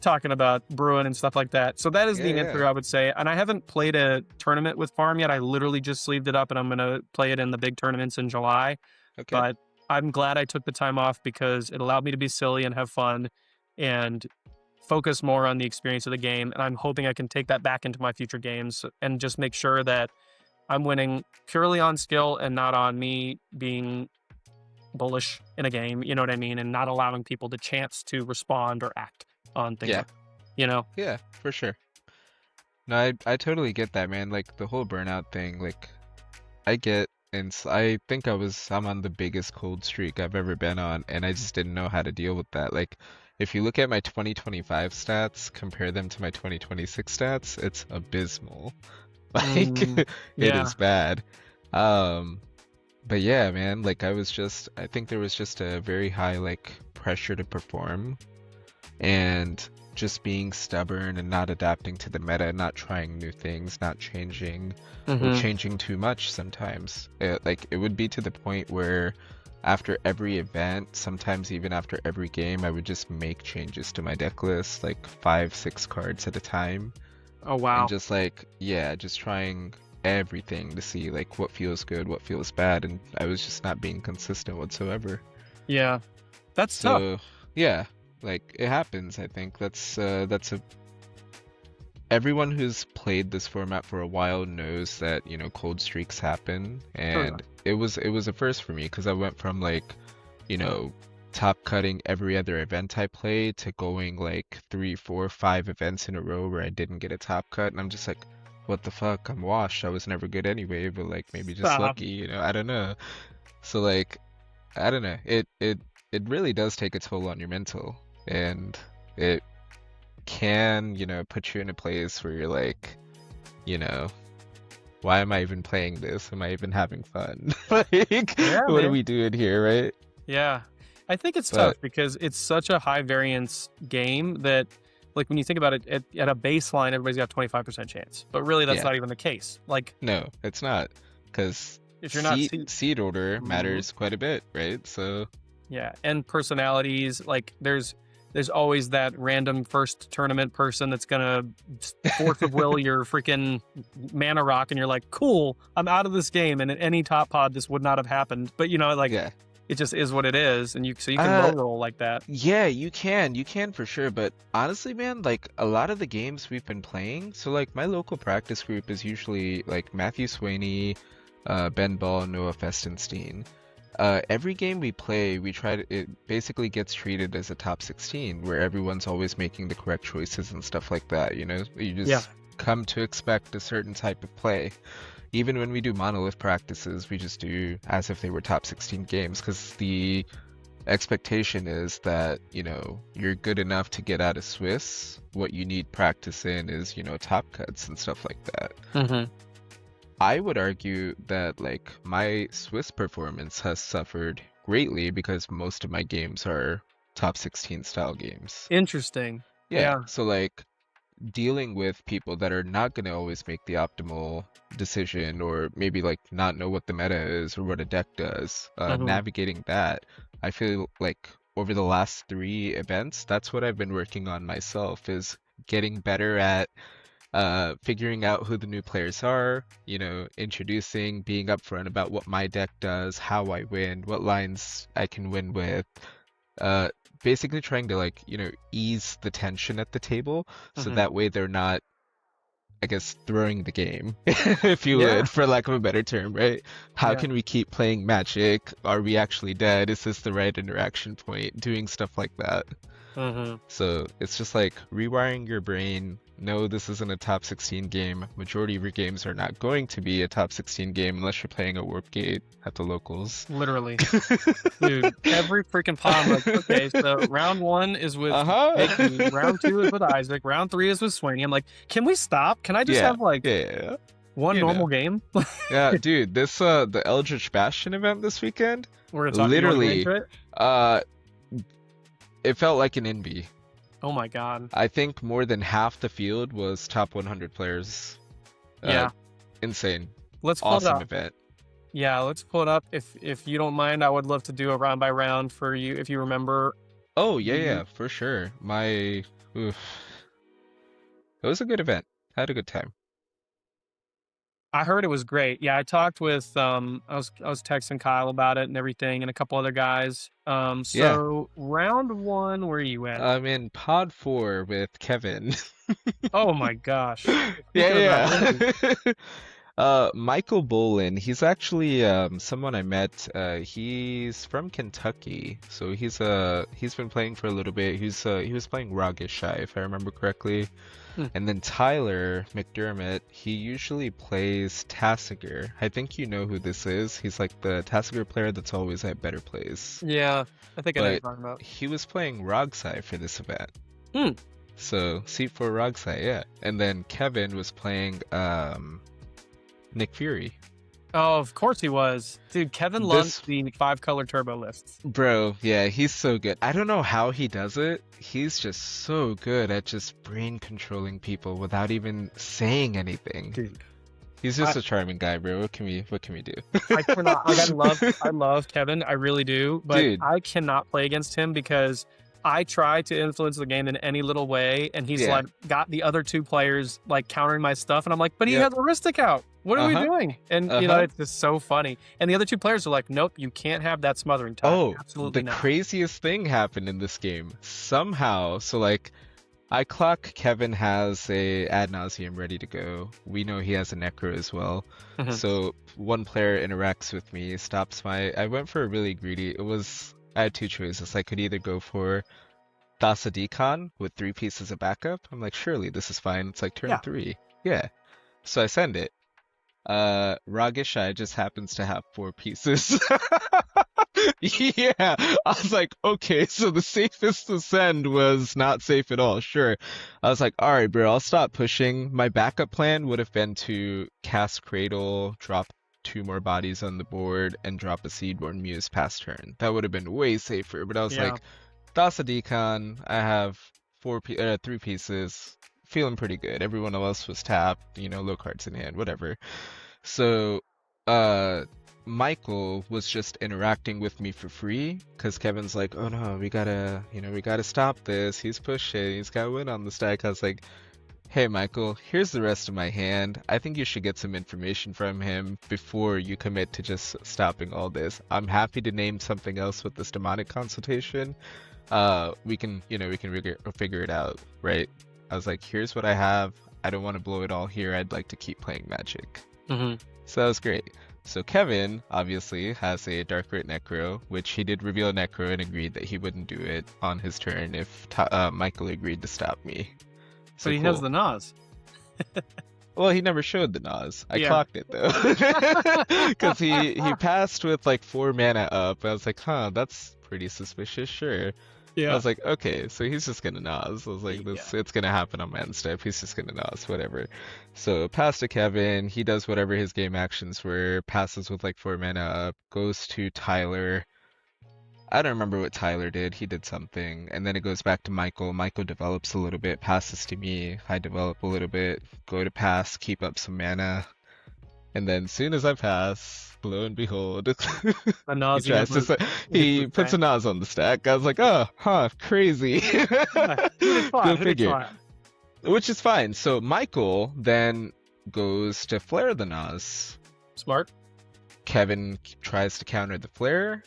talking about Bruin and stuff like that. So that is the intro, I would say. And I haven't played a tournament with Farm yet. I literally just sleeved it up, and I'm going to play it in the big tournaments in July. Okay. But I'm glad I took the time off because it allowed me to be silly and have fun and focus more on the experience of the game. And I'm hoping I can take that back into my future games and just make sure that I'm winning purely on skill and not on me being bullish in a game, you know what I mean? And not allowing people the chance to respond or act on things. Yeah, for sure. No, I totally get that, man. Like the whole burnout thing, like I get, and I think I'm on the biggest cold streak I've ever been on, and I just didn't know how to deal with that. Like if you look at my 2025 stats, compare them to my 2026 stats, it's abysmal. Like it Yeah. is bad. But yeah, man, like I think there was just a very high like pressure to perform, and just being stubborn and not adapting to the meta, not trying new things, not changing, or changing too much sometimes. It would be to the point where after every event, sometimes even after every game, I would just make changes to my deck list, like 5-6 cards at a time. Oh wow. And just like, yeah, just trying everything to see like what feels good, what feels bad, and I was just not being consistent whatsoever. Yeah. That's tough. So yeah, like it happens. I think everyone who's played this format for a while knows that, you know, cold streaks happen, and it was a first for me because I went from like, you know, top cutting every other event I played to going like 3, 4, 5 events in a row where I didn't get a top cut, and I'm just like, what the fuck? I'm washed. I was never good anyway, but like maybe just lucky, you know, I don't know. So like, I don't know. It really does take a toll on your mental, and it can, you know, put you in a place where you're like, you know, why am I even playing this? Am I even having fun? Like, what are we doing here, right? Yeah. I think it's tough because it's such a high variance game that, like, when you think about it, at a baseline, everybody's got 25% chance. But really, that's not even the case. Like, no, it's not, because if you're not seed order matters quite a bit, right? So yeah, and personalities, like there's always that random first tournament person that's gonna force of will your freaking mana rock, and you're like, cool, I'm out of this game. And in any top pod, this would not have happened. But you know, like, it just is what it is, and you can low roll like that. Yeah, you can for sure. But honestly, man, like a lot of the games we've been playing, so like my local practice group is usually like Matthew Swaney, Ben Ball, Noah Festenstein. Every game we play, it basically gets treated as a top 16, where everyone's always making the correct choices and stuff like that, you know? You just come to expect a certain type of play. Even when we do Monolith practices, we just do as if they were top 16 games, because the expectation is that, you know, you're good enough to get out of Swiss. What you need practice in is, you know, top cuts and stuff like that. I would argue that like my Swiss performance has suffered greatly because most of my games are top 16 style games. Interesting. Yeah. So like dealing with people that are not going to always make the optimal decision, or maybe like not know what the meta is or what a deck does, Hmm. navigating that, I feel like over the last three events, that's what I've been working on myself, is getting better at figuring out who the new players are, introducing, being upfront about what my deck does, how I win, what lines I can win with, uh, basically trying to like, ease the tension at the table so Hmm. that way they're not, I guess, throwing the game, if you Yeah. would, for lack of a better term, right? How Yeah. can we keep playing Magic? Are we actually dead? Is this the right interaction point? Doing stuff like that. Hmm. So it's just like rewiring your brain. No, this isn't a top 16 game. Majority of your games are not going to be a top 16 game unless you're playing a warp gate at the locals. Literally. Dude, every freaking pod, I'm like, okay, so round one is with Big Uh-huh. E, round two is with Isaac, round three is with Sweeney. I'm like, can we stop? Can I just Yeah, have like yeah, yeah, yeah. one You know. normal game? Yeah, dude, this the Eldritch Bastion event this weekend, We're gonna talk. You want to get literally, into it? uh, it felt like an NB. Oh my god. I think more than half the field was top 100 players. Uh, Yeah. insane. Let's pull it Awesome up. event. Yeah, let's pull it up. If you don't mind, I would love to do a round by round for you if you remember. Oh, yeah, the- yeah, for sure. Oof. It was a good event. I had a good time. I heard it was great. Yeah, I talked with I was texting Kyle about it and everything and a couple other guys. Yeah, So round one, where are you at? I'm in pod 4 with Kevin. Oh my gosh. Speaking of that, Yeah, Lindsay. yeah. Michael Bolin, he's actually someone I met. He's from Kentucky, so he's been playing for a little bit. He was playing Rogish Shy, if I remember correctly. Hmm. And then Tyler McDermott, he usually plays Tassiger. I think you know who this is. He's like the Tassiger player that's always at better plays. Yeah, I think I know what you're But talking about. he was playing Rogsai for this event. Hmm. So seat for Rogsai, yeah. And then Kevin was playing Nick Fury. Oh, of course he was. Dude, Kevin This loves the 5-color turbo lists. bro, yeah, he's so good. I don't know how he does it. He's just so good at just brain controlling people without even saying anything. Dude. He's just I- a charming guy, bro. What can we do? I cannot. Like, I love Kevin. I really do. But Dude. I cannot play against him because I try to influence the game in any little way, and he's Yeah. like got the other two players like countering my stuff, and I'm like, but he Yep. has Aristic out. What are we Uh-huh. doing? And it's just so funny. And the other two players are like, nope, you can't have that smothering time. Oh, Absolutely the not. craziest thing happened in this game. Somehow, so like I clock Kevin has a ad nauseum ready to go. We know he has a necro as well. Mhm. So one player interacts with me, stops I went for a really greedy. I had two choices. I could either go for Dasa Decon with 3 pieces of backup. I'm like, surely this is fine. It's like turn Yeah. 3. Yeah. So I send it. Ragisha just happens to have 4 pieces. Yeah, I was like, okay, so the safest to send was not safe at all. Sure. I was like, all right, bro, I'll stop pushing. My backup plan would have been to cast Cradle, drop 2 more bodies on the board, and drop a Seedborn Muse past turn. That would have been way safer, but I was Yeah. like, Dasa Decon, I have 3 pieces, feeling pretty good. Everyone else was tapped, low cards in hand, whatever. So, Michael was just interacting with me for free because Kevin's like, oh no, we gotta stop this. He's pushing, he's got win on the stack. I was like, hey Michael, here's the rest of my hand. I think you should get some information from him before you commit to just stopping all this. I'm happy to name something else with this demonic consultation. We can figure it out, right? I was like, here's what I have. I don't want to blow it all here. I'd like to keep playing Magic. Mm-hmm. So that was great. So Kevin obviously has a Dark Rit Necro, which he did reveal Necro and agreed that he wouldn't do it on his turn if Michael agreed to stop me. So But he cool. has the Nas. Well, he never showed the Nas. I Yeah. clocked it though, because he passed with like 4 mana up. I was like, huh, that's pretty suspicious. Sure. I was like, okay, so he's just gonna Nas. I was like, it's gonna happen on my end step. He's just gonna Nas, whatever. So pass to Kevin. He does whatever his game actions were. Passes with like 4 mana up. Goes to Tyler. I don't remember what Tyler did. He did something, and then it goes back to Michael. Michael develops a little bit, passes to me. I develop a little bit, go to pass, keep up some mana, and then soon as I pass, lo and behold, A he nausea tries to say, hits he the puts a stack. Nas on the stack. I was like, oh, huh, crazy. Yeah, it's Go fine. It's figure. fine. Which is fine. So Michael then goes to flare the Nas. Smart. Kevin tries to counter the flare.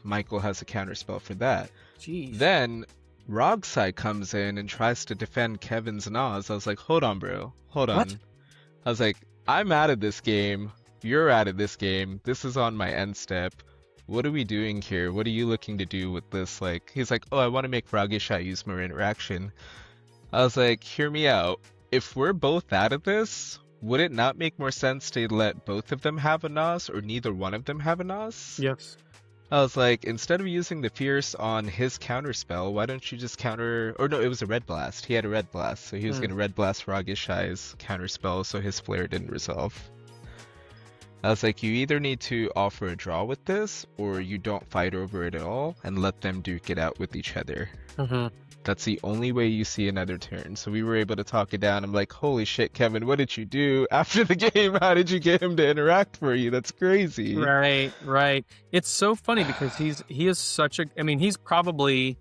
Michael has a counter spell for that. Jeez. Then Rogsai comes in and tries to defend Kevin's Nas. I was like, hold on, bro. Hold on. What? I was like, I'm out of this game. You're out of this game. This is on my end step. What are we doing here? What are you looking to do with this? Like, he's like, oh, I want to make Ragishai use more interaction. I was like, hear me out. If we're both out of this, would it not make more sense to let both of them have a Nas or neither one of them have a Nas? Yes. I was like, instead of using the Fierce on his counter spell, why don't you just counter... Or no, it was a Red Blast. He had a Red Blast, so he was going to Red Blast Ragishai's counter spell so his flare didn't resolve. I was like, you either need to offer a draw with this, or you don't fight over it at all and let them duke it out with each other. Mm-hmm. That's the only way you see another turn. So we were able to talk it down. I'm like, holy shit, Kevin, what did you do after the game? How did you get him to interact for you? That's crazy. Right, right. It's so funny because he is such a. I mean, he's probably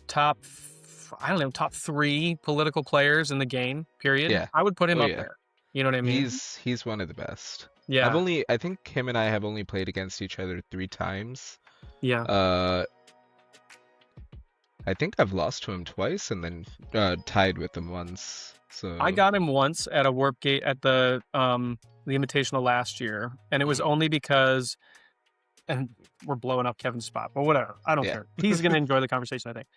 top 3 political players in the game. Period. Yeah. I would put him Oh, up yeah. there. You know what I mean? He's one of the best. Yeah. I think him and I have only played against each other 3 times. Yeah. I think I've lost to him twice and then tied with him once. So I got him once at a warp gate at the Invitational last year, and it was only because, and we're blowing up Kevin's spot, but whatever. I don't care. He's gonna enjoy the conversation. I think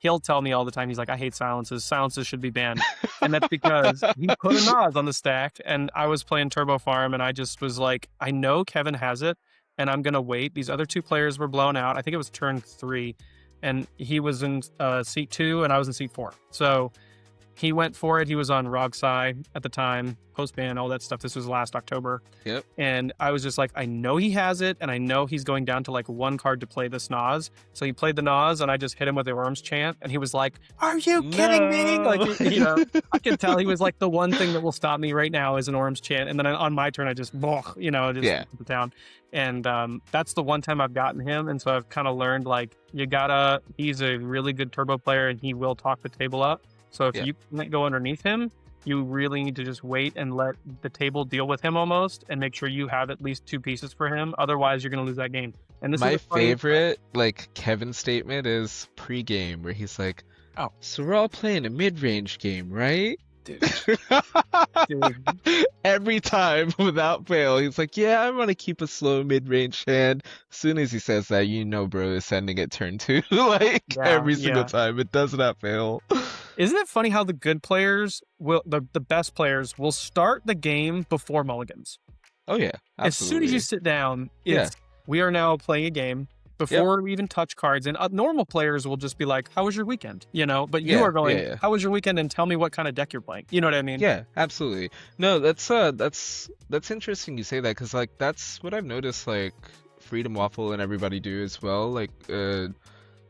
he'll tell me all the time. He's like, I hate silences. Silences should be banned, and that's because he put a Nas on the stack, and I was playing Turbo Farm, and I just was like, I know Kevin has it, and I'm gonna wait. These other 2 players were blown out. I think it was turn 3. And he was in seat 2 and I was in seat 4. So he went for it. He was on Rogsai at the time, post-ban, all that stuff. This was last October. Yep. And I was just like, I know he has it, and I know he's going down to like 1 card to play this Nas. So he played the Nas, and I just hit him with the Worms chant, and he was like, are you kidding me? Like, you know, I could tell he was like, the one thing that will stop me right now is an Worms chant. And then on my turn, I just, put it down. And that's the one time I've gotten him. And so I've kind of learned, like, he's a really good turbo player, and he will talk the table up. So if you can't go underneath him, you really need to just wait and let the table deal with him almost, and make sure you have at least 2 pieces for him. Otherwise, you're going to lose that game. And this my is favorite, like, Kevin statement is pre-game, where he's like, "Oh, so we're all playing a mid-range game, right?" Dude. Every time without fail, he's like, "Yeah, I want to keep a slow mid-range hand." As soon as he says that, you know, bro is sending it turn 2, like every single time. It does not fail. Isn't it funny how the good players the best players will start the game before mulligans? Oh yeah, absolutely. As soon as you sit down, we are now playing a game before we even touch cards. And normal players will just be like, "How was your weekend?" You know, but you are going, "How was your weekend?" and tell me what kind of deck you're playing. You know what I mean? Yeah, absolutely. No, that's interesting you say that, because like that's what I've noticed, like Freedom Waffle and everybody do as well. Like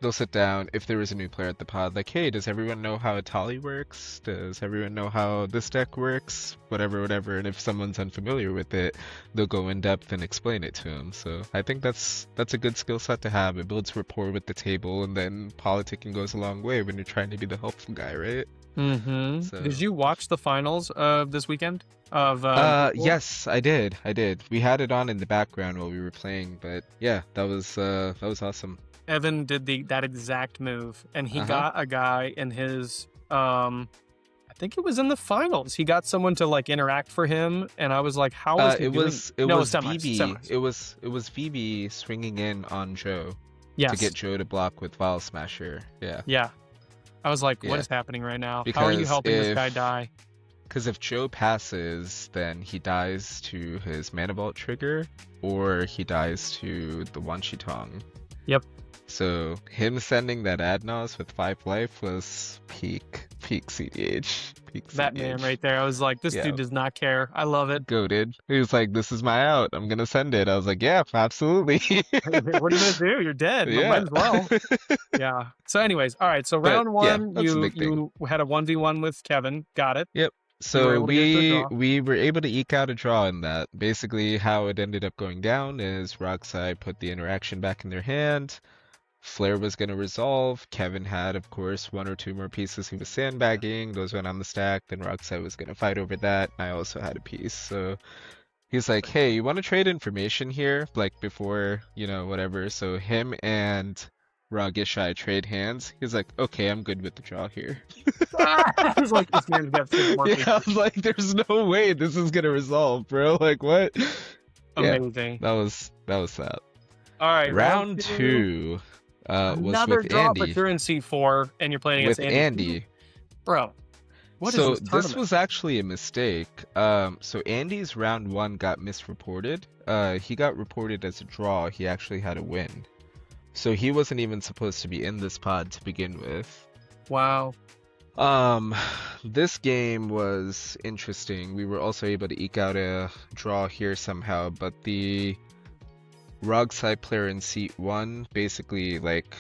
they'll sit down if there is a new player at the pod, like, hey, does everyone know how Atali works? Does everyone know how this deck works? Whatever. And if someone's unfamiliar with it, they'll go in depth and explain it to them. So I think that's a good skill set to have. It builds rapport with the table, and then politicking goes a long way when you're trying to be the helpful guy, right? Mm-hmm. So. Did you watch the finals of this weekend? Yes, I did. We had it on in the background while we were playing, but yeah, that was awesome. Evan did that exact move, and he got a guy in his I think it was in the finals. He got someone to like interact for him, and I was like, "How was he doing?" It was semis. It was Phoebe swinging in on Joe to get Joe to block with Vial Smasher. Yeah. I was like, "What is happening right now? How are you helping this guy die?" Because if Joe passes, then he dies to his Mana Vault trigger, or he dies to the Wanchitong. Yep. So him sending that Adnos with 5 life was peak CDH. Peak That man CEDH. right there. I was like, this Yeah, dude does not care. I love it. goated. He was like, "This is my out. I'm gonna send it." I was like, "Yeah, absolutely." What are you gonna do? You're dead. Might Yeah. as well. Yeah. So, anyways, all right. So But round yeah, one, that's a you big thing. had a 1v1 with Kevin. Got it. Yep. You were So able to get it to a we draw. we were able to eke out a draw in that. Basically, how it ended up going down is Roxai put the interaction back in their hand. Flair was going to resolve. Kevin had, of course, one or two more pieces he was sandbagging. Those went on the stack. Then Roxai was going to fight over that. And I also had a piece. So he's like, "Hey, you want to trade information here? Like before, whatever." So him and Ragishai trade hands. He's like, "Okay, I'm good with the draw here." I was like, this man's got six more Yeah, I pieces. was like, "There's no way this is gonna resolve, bro. Like, what?" Yeah, Amazing. that was that. All right. Round two was Another with draw, but Andy. you're in C4 and you're playing With against Andy. Andy. Bro, what is So this tournament? was actually a mistake. So Andy's round one got misreported. He got reported as a draw. He actually had a win. So he wasn't even supposed to be in this pod to begin with. Wow. This game was interesting. We were also able to eke out a draw here somehow, but the Rogside player in seat 1 basically like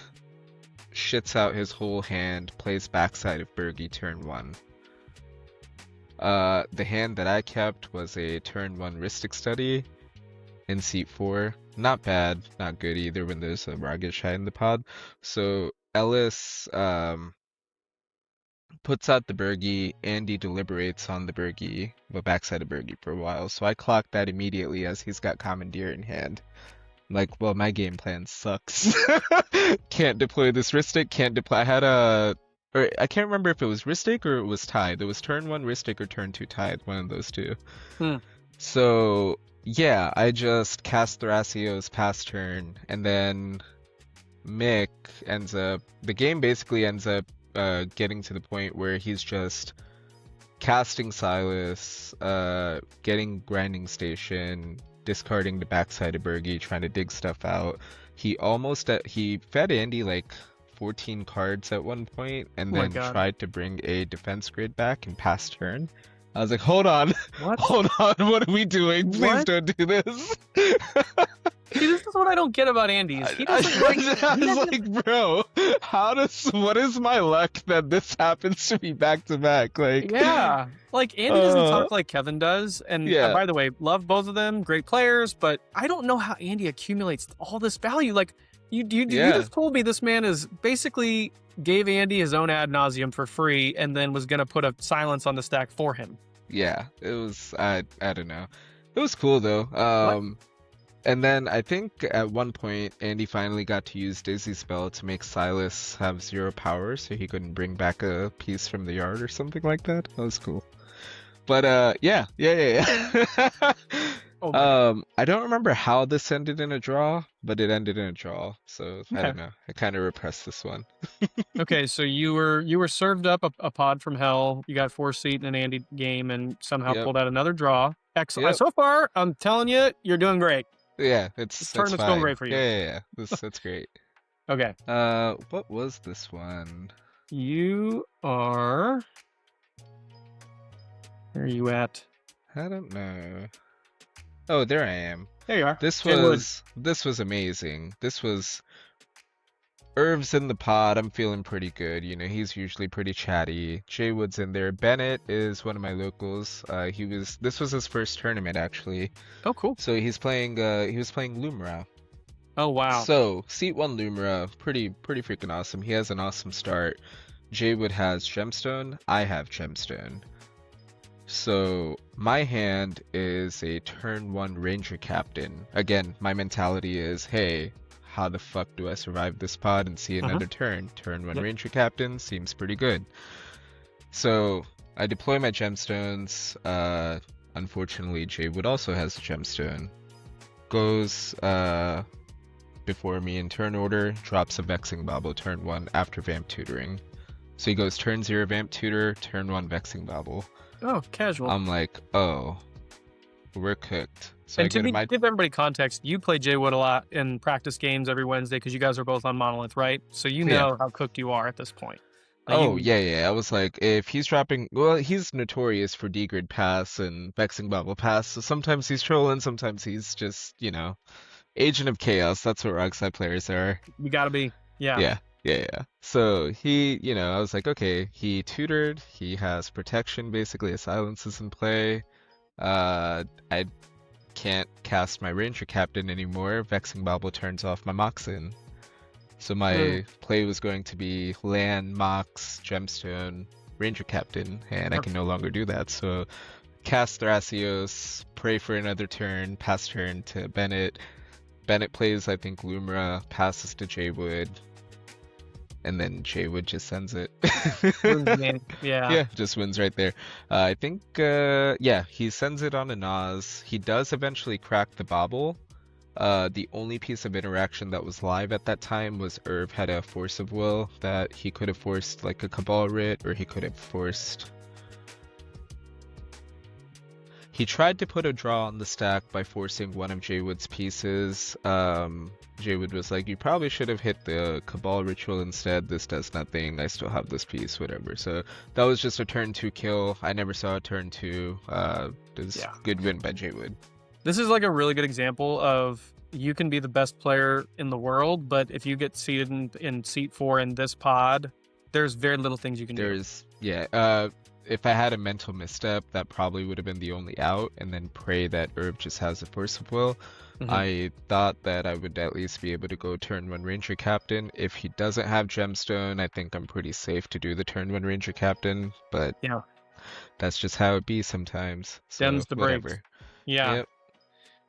shits out his whole hand, plays backside of Bergie turn 1. The hand that I kept was a turn 1 Ristic Study in seat 4. Not bad, not good either when there's a Ragish in the pod. So Ellis puts out the Bergie. Andy deliberates on the Bergie, but backside of Bergie for a while. So I clocked that immediately as he's got Commandeer in hand. Like, well, my game plan sucks. Can't deploy this Ristic, can't deploy. I had I can't remember if it was Ristic or it was tied. It was turn 1 Ristic or turn 2 tied, one of those two. So, yeah, I just cast Thrasios past turn, and then Mick the game basically ends up getting to the point where he's just casting Silas, getting Grinding Station, discarding the backside of Bergie, trying to dig stuff out. He fed Andy like 14 cards at one point, and then tried to bring a defense grid back and pass turn. I was like, hold on, hold on, what are we doing? Please don't do this. See, this is what I don't get about Andy. I was like, bro, what is my luck that this happens to be back to back? Like, yeah, like Andy doesn't talk like Kevin does. And by the way, love both of them, great players, but I don't know how Andy accumulates all this value. Like, you just told me this man is basically gave Andy his own ad nauseum for free and then was gonna put a silence on the stack for him. Yeah, it was, I don't know. It was cool though. And then I think at one point, Andy finally got to use Dizzy Spell to make Silas have 0 power so he couldn't bring back a piece from the yard or something like that. That was cool. But yeah. I don't remember how this ended in a draw, but it ended in a draw. So I don't know. I kind of repressed this one. Okay, so you were served up a pod from hell. You got 4 seat in an Andy game and somehow pulled out another draw. Excellent. So far, I'm telling you, you're doing great. Yeah, this tournament's going great for you. Yeah. That's great. Okay. What was this one? You are. Where are you at? I don't know. Oh, there I am. There you are. This was amazing. This was Irv's in the pod. I'm feeling pretty good. He's usually pretty chatty. Jay Wood's in there. Bennett is one of my locals. This was his first tournament actually. Oh, cool. So he was playing Lumra. Oh, wow. So seat 1 Lumra, pretty freaking awesome. He has an awesome start. Jay Wood has Gemstone. I have Gemstone. So my hand is a turn 1 Ranger Captain. Again, my mentality is, hey, how the fuck do I survive this pod and see another turn? Turn 1 Ranger Captain seems pretty good. So I deploy my gemstones. Unfortunately, Jay Wood also has a gemstone. Goes before me in turn order, drops a Vexing Bauble turn 1 after Vamp Tutoring. So he goes turn 0 Vamp Tutor, turn 1 Vexing Bauble. Oh, casual. I'm like, oh, we're cooked. So and to give everybody context, you play Jay Wood a lot in practice games every Wednesday because you guys are both on Monolith, right? So you know how cooked you are at this point. Like Oh, you, yeah, yeah. I was like, if he's dropping, well, he's notorious for degrid pass and vexing bubble pass. So sometimes he's trolling, sometimes he's just, agent of chaos. That's what Rockside players are. you gotta be. Yeah. Yeah, yeah, yeah. So he, I was like, okay, he tutored, he has protection, basically, his silence is in play. I can't cast my Ranger Captain anymore. Vexing Bobble turns off my Moxin. So Mm, my play was going to be land, Mox, Gemstone, Ranger Captain, and I okay. can no longer do that. So cast Thrasios, pray for another turn, pass turn to Bennett. Bennett plays, I think, Lumra, passes to Jaywood, and then Jaywood just sends it. Wins the game. Yeah. Yeah, just wins right there. I think, yeah, he sends it on a Nas. He does eventually crack the bobble. The only piece of interaction that was live at that time was Irv had a Force of Will that he could have forced like a Cabal Writ, or he could have forced. He tried to put a draw on the stack by forcing one of Jaywood's pieces. Jaywood was like, you probably should have hit the Cabal Ritual instead. This does nothing. I still have this piece, whatever. So that was just a turn 2 kill. I never saw a turn 2. It was Yeah. good win by Jaywood. This is like a really good example of you can be the best player in the world, but if you get seated in seat 4 in this pod, there's very little things you can do. Yeah. If I had a mental misstep, that probably would have been the only out, and then pray that Herb just has a Force of Will. Mhm. I thought that I would at least be able to go turn 1 Ranger Captain. If he doesn't have Gemstone, I think I'm pretty safe to do the turn 1 Ranger Captain, but Yeah. that's just how it be sometimes. So Them's the breaks. whatever. Yeah. Yep.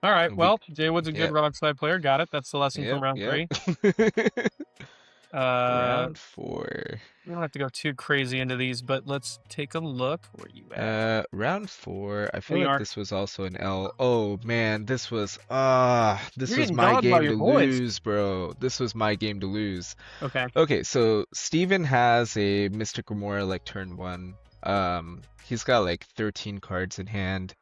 All right. We, Well, Jaywood's a good yep. Rockside player. Got it. That's the lesson from Yep. round Yep. 3. Round 4. We don't have to go too crazy into these, but let's take a look. Where you at? Round 4. I feel We like are. this was also an L. Oh man, this was You're getting my dogged by game your to boys. lose, bro. This was my game to lose. Okay. Okay, so Steven has a Mystic Remora like turn 1. He's got like 13 cards in hand.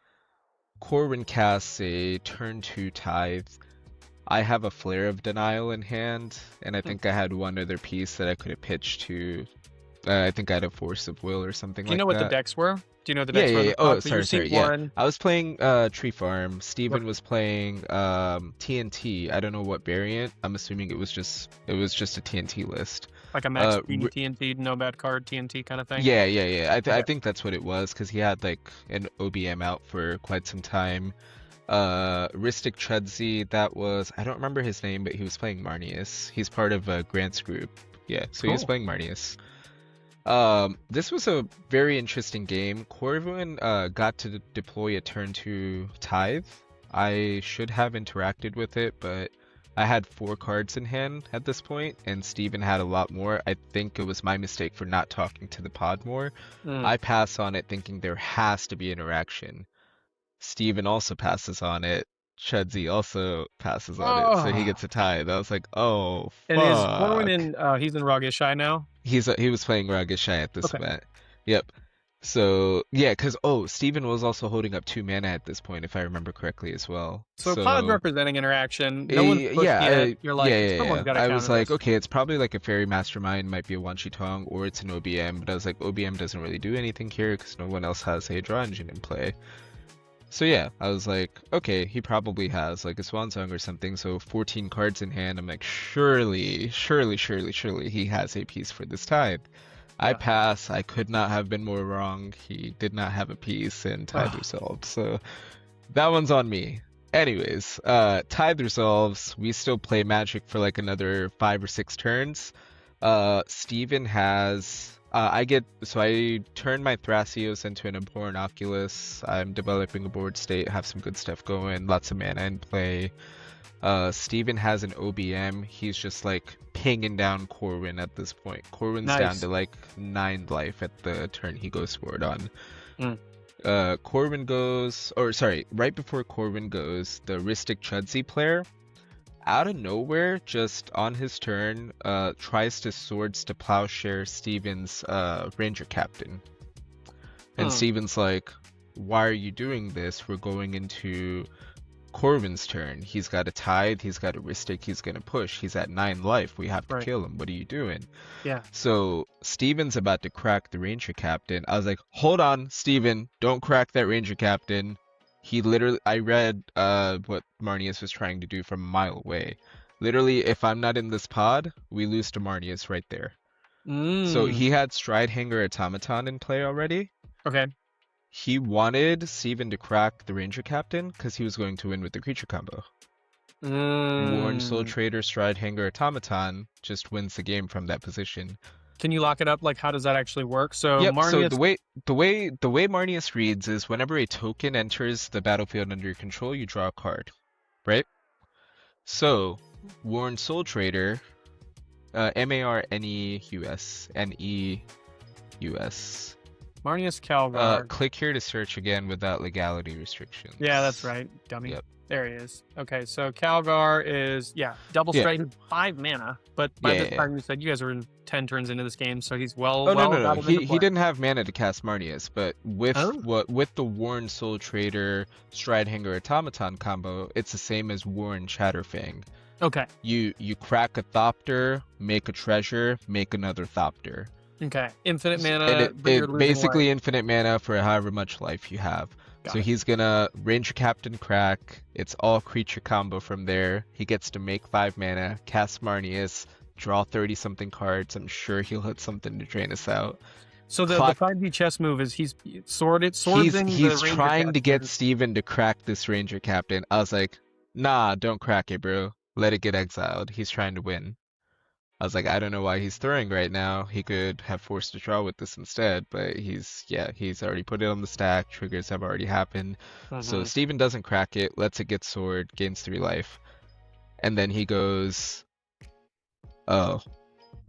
Corwin casts a turn 2 Tithe. I have a Flare of Denial in hand, and I think I had one other piece that I could have pitched to. I think I had a Force of Will or something Do you like know what the that. decks were? Do you know what the Yeah, decks were? yeah, on yeah. the Oh, top? So you're sorry, seat yeah. 1. I was playing Tree Farm. Steven was playing TNT. I don't know what variant. I'm assuming it was just a TNT list. Like a max speed TNT, no bad card TNT kind of thing. Yeah, yeah, yeah. I Okay. think that's what it was because he had like an OBM out for quite some time. Ristic Chudzi, that was, I don't remember his name, but he was playing Marnius. He's part of Grant's group. Yeah, so he was Cool. playing Marnius. This was a very interesting game. Corvin got to deploy a turn 2 Tithe. I should have interacted with it, but I had 4 cards in hand at this point, and Steven had a lot more. I think it was my mistake for not talking to the pod more. I pass on it thinking there has to be interaction. Steven also passes on it. Chudzi also passes on it, so he gets a tie. I was like, oh, And is Corwin fuck. in? He's in Ragisha now. He was playing Ragisha at this Okay. event. Yep. So yeah, because Steven was also holding up 2 mana at this point, if I remember correctly as well. So pod representing interaction. No one's pushed yeah, yet. You're like, yeah. someone's got to I counter was like, this. okay, it's probably like a Fairy Mastermind, might be a Wan Shi Tong, or it's an OBM. But I was like, OBM doesn't really do anything here because no one else has a draw engine in play. So yeah, I was like, okay, he probably has like a Swan Song or something. So 14 cards in hand. I'm like, surely he has a piece for this Tithe. I pass. I could not have been more wrong. He did not have a piece, and Tithe resolved. So that one's on me. Anyways, Tithe resolves. We still play Magic for like another 5 or 6 turns. Steven has. I turn my Thrasios into an Abhorrent Oculus. I'm developing a board state, have some good stuff going, lots of mana in play. Steven has an OBM. He's just like pinging down Corwin at this point. Corwin's down to like 9 life at the turn he goes for it on. Corwin goes, or sorry, right before Corwin goes, the Ristic Chudzi player, out of nowhere, just on his turn, tries to Swords to Plowshare Steven's Ranger Captain. And Steven's like, why are you doing this? We're going into Corvin's turn. He's got a tithe, he's got a Ristic, he's gonna push. He's at 9 life. We have to Right. kill him. What are you doing? Yeah. So Steven's about to crack the Ranger Captain. I was like, hold on, Steven, don't crack that Ranger Captain. He literally, I read what Marnius was trying to do from a mile away. Literally, if I'm not in this pod, we lose to Marnius right there. So he had Stride Hanger Automaton in play already. Okay. He wanted Steven to crack the Ranger Captain because he was going to win with the creature combo. Worn Soul Trader Stride Hanger Automaton just wins the game from that position. Can you lock it up? Like, how does that actually work? So Yep, Marnius... so the way Marnius reads is whenever a token enters the battlefield under your control, you draw a card, right? So Worn Soul Trader, Marneus, Neus. Marnius Calgar. Click here to search again without legality restrictions. Yeah, that's right, dummy. Yep. There he is. Okay, so Calgar is, double strike, 5 mana. But by this time you said you guys were in 10 turns into this game, so he's no. He didn't have mana to cast Marnius, but with the Worn Soul Trader Stride Hanger Automaton combo, it's the same as Worn Chatterfang. Okay. You crack a Thopter, make a treasure, make another Thopter. Okay. Infinite mana. And it basically infinite mana for however much life you have. So he's gonna Ranger Captain crack. It's all creature combo from there. He gets to make 5 mana, cast Marnius, draw 30 something cards. I'm sure he'll hit something to drain us out. So the 5D chess move is he's He's trying to get Steven to crack this Ranger Captain. I was like, nah, don't crack it, bro. Let it get exiled. He's trying to win. I was like, I don't know why he's throwing right now. He could have forced a draw with this instead, but he's already put it on the stack. Triggers have already happened. So Steven doesn't crack it, lets it get sword, gains 3 life. And then he goes, oh,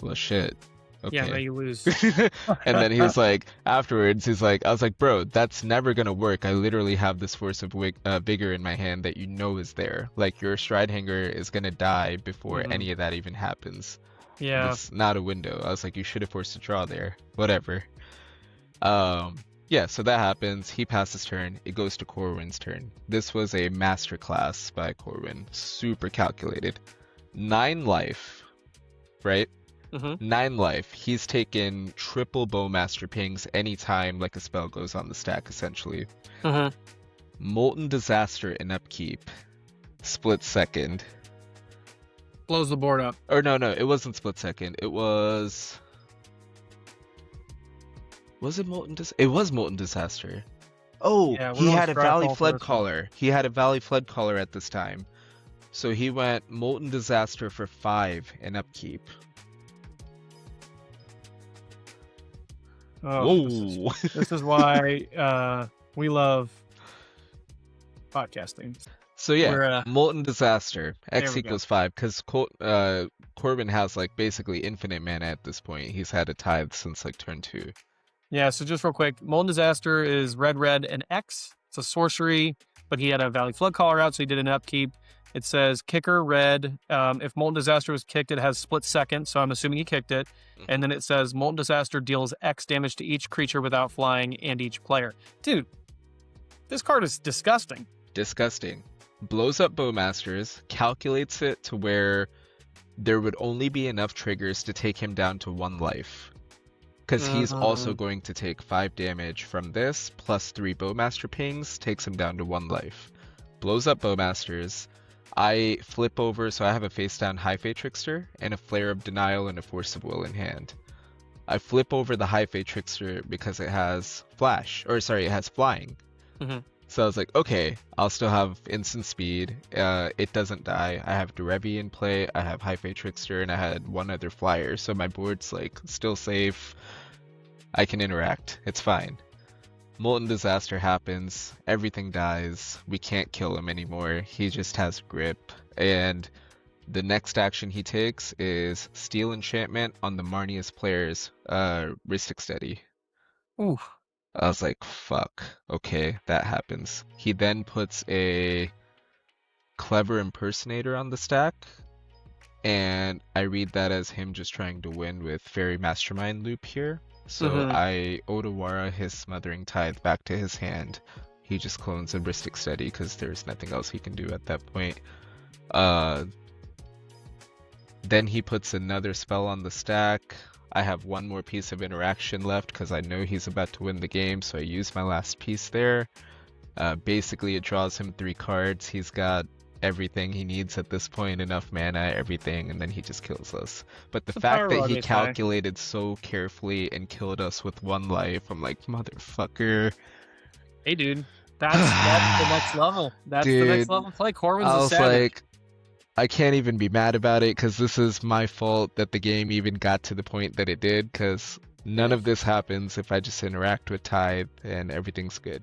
well shit. Okay. Yeah, now you lose. And then he was like, afterwards, he's like, I was like, bro, that's never gonna work. I literally have this Force of Vigor in my hand that you know is there. Like, your Stride Hanger is gonna die before any of that even happens. Yeah. It's not a window. I was like, you should have forced a draw there. Whatever. Yeah, so that happens. He passes turn. It goes to Corwin's turn. This was a masterclass by Corwin. Super calculated. 9 life, right? 9 life. He's taken triple Bowmaster pings anytime like a spell goes on the stack, essentially. Molten Disaster in upkeep. Split second. Blows the board up. Or no, it wasn't split second. It was... Was it Molten Disaster? It was Molten Disaster. Oh, Yeah, he had a Valley Flood Floodcaller. He had a Valley Floodcaller at this time. So he went Molten Disaster for 5 in upkeep. Oh, Whoa. this is why we love podcasting. So yeah, We're, Molten Disaster. X there we equals 5, because Corbin has like basically infinite mana at this point. He's had a tithe since like turn 2. Yeah, so just real quick, Molten Disaster is red, and X. It's a sorcery, but he had a Valley Floodcaller out, so he did an upkeep. It says kicker red. If Molten Disaster was kicked, it has split second, so I'm assuming he kicked it. And then it says Molten Disaster deals X damage to each creature without flying and each player. Dude, this card is disgusting. Disgusting. Blows up Bowmasters, calculates it to where there would only be enough triggers to take him down to 1 life. Because he's also going to take 5 damage from this, plus 3 Bowmaster pings, takes him down to 1 life. Blows up Bowmasters. I flip over, so I have a face down High Fate Trickster, and a Flare of Denial and a Force of Will in hand. I flip over the High Fate Trickster because it has it has flying. So I was like, okay, I'll still have instant speed. It doesn't die. I have Derevi in play, I have High Fate Trickster, and I had 1 other flyer, so my board's like still safe. I can interact. It's fine. Molten Disaster happens. Everything dies. We can't kill him anymore. He just has grip. And the next action he takes is Steal Enchantment on the Marnius player's Ristic Steady. Ooh. I was like, fuck. Okay, that happens. He then puts a Clever Impersonator on the stack. And I read that as him just trying to win with Fairy Mastermind loop here. So I Odawara his Smothering Tithe back to his hand. he just clones a Ristic Study because there's nothing else he can do at that point. Uh, then he puts another spell on the stack. I have one more piece of interaction left because I know he's about to win the game, so I use my last piece there. Basically, it draws him 3 cards. He's got everything he needs at this point, enough mana, everything, and then he just kills us. But the fact that he calculated so carefully and killed us with 1 life, I'm like, motherfucker. Hey, dude, that's the next level. That's the next level play. Corwin's a savage. Like, I can't even be mad about it because this is my fault that the game even got to the point that it did, because none of this happens if I just interact with Tithe and everything's good.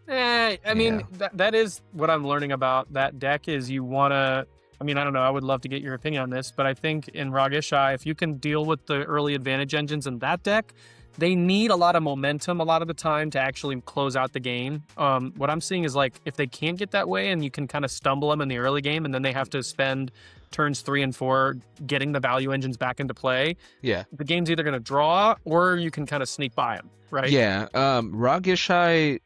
I mean, that is what I'm learning about that deck is you want to, I mean, I don't know, I would love to get your opinion on this, but I think in Ragishai, if you can deal with the early advantage engines in that deck, they need a lot of momentum a lot of the time to actually close out the game. What I'm seeing is like, if they can't get that way and you can kind of stumble them in the early game and then they have to spend turns 3 and 4 getting the value engines back into play, the game's either going to draw or you can kind of sneak by them, right? Yeah, Ragishai,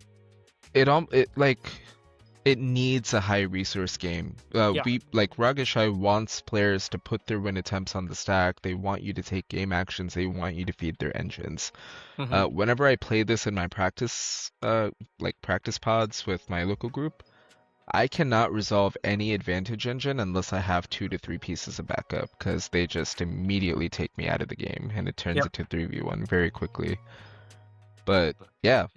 it needs a high resource game. We like Ragishai wants players to put their win attempts on the stack. They want you to take game actions. They want you to feed their engines. Whenever I play this in my practice pods with my local group, I cannot resolve any advantage engine unless I have 2 to 3 pieces of backup, because they just immediately take me out of the game and it turns into 3v1 very quickly. But yeah,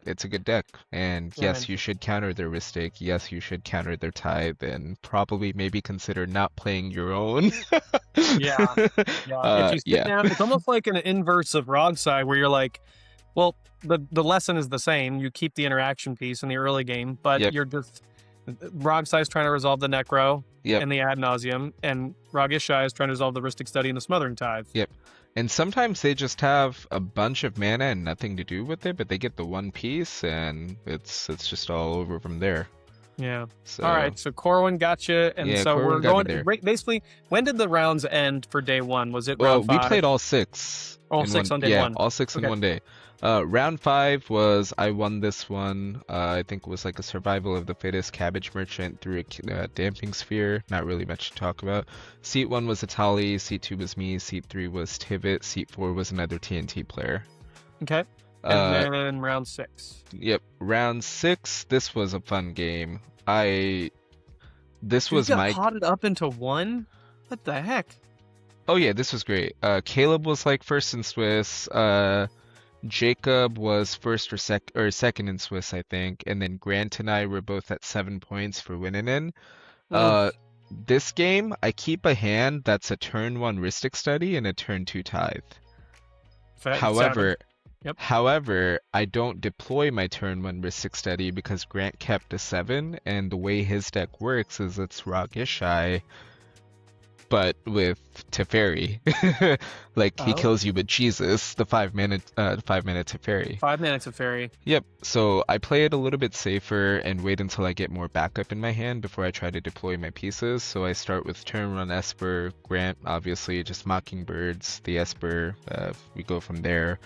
it's a good deck, and yes, you should counter their Ristic. Yes, you should counter their Tithe, and probably maybe consider not playing your own. If you sit down, it's almost like an inverse of Rogsai, where you're like, well, the lesson is the same. You keep the interaction piece in the early game, but you're just Rogsai is trying to resolve the Necro and the Ad Nauseam, and Ragishai is trying to resolve the Ristic Study and the Smothering Tithe. And sometimes they just have a bunch of mana and nothing to do with it, but they get the 1 piece and it's just all over from there. Yeah. So, all right. So Corwin got you, and so we're going there. Basically, when did the rounds end for day 1? Was it round 5? We played all 6. All 6 on day 1. Yeah, all 6 in one day. Round 5 was, I won this one. I think it was like a survival of the fittest cabbage merchant through a damping sphere. Not really much to talk about. Seat 1 was Atali, Seat 2 was me, Seat 3 was Tivit, Seat 4 was another TNT player. Okay. And then round 6. Yep. Round 6, this was a fun game. You got potted up into 1? What the heck? Oh yeah, this was great. Caleb was like first in Swiss. Jacob was first or second in Swiss, I think, and then Grant and I were both at 7 points for winning in. This game, I keep a hand that's a turn 1 Ristic Study and a turn 2 Tithe. However, I don't deploy my turn 1 Ristic Study because Grant kept a 7, and the way his deck works is it's Ragishai, but with Teferi. He kills you with Jesus, the 5-mana Teferi. 5-mana Teferi. Yep. So I play it a little bit safer and wait until I get more backup in my hand before I try to deploy my pieces. So I start with turn 1 Esper, Grant, obviously, just Mockingbirds, the Esper. We go from there.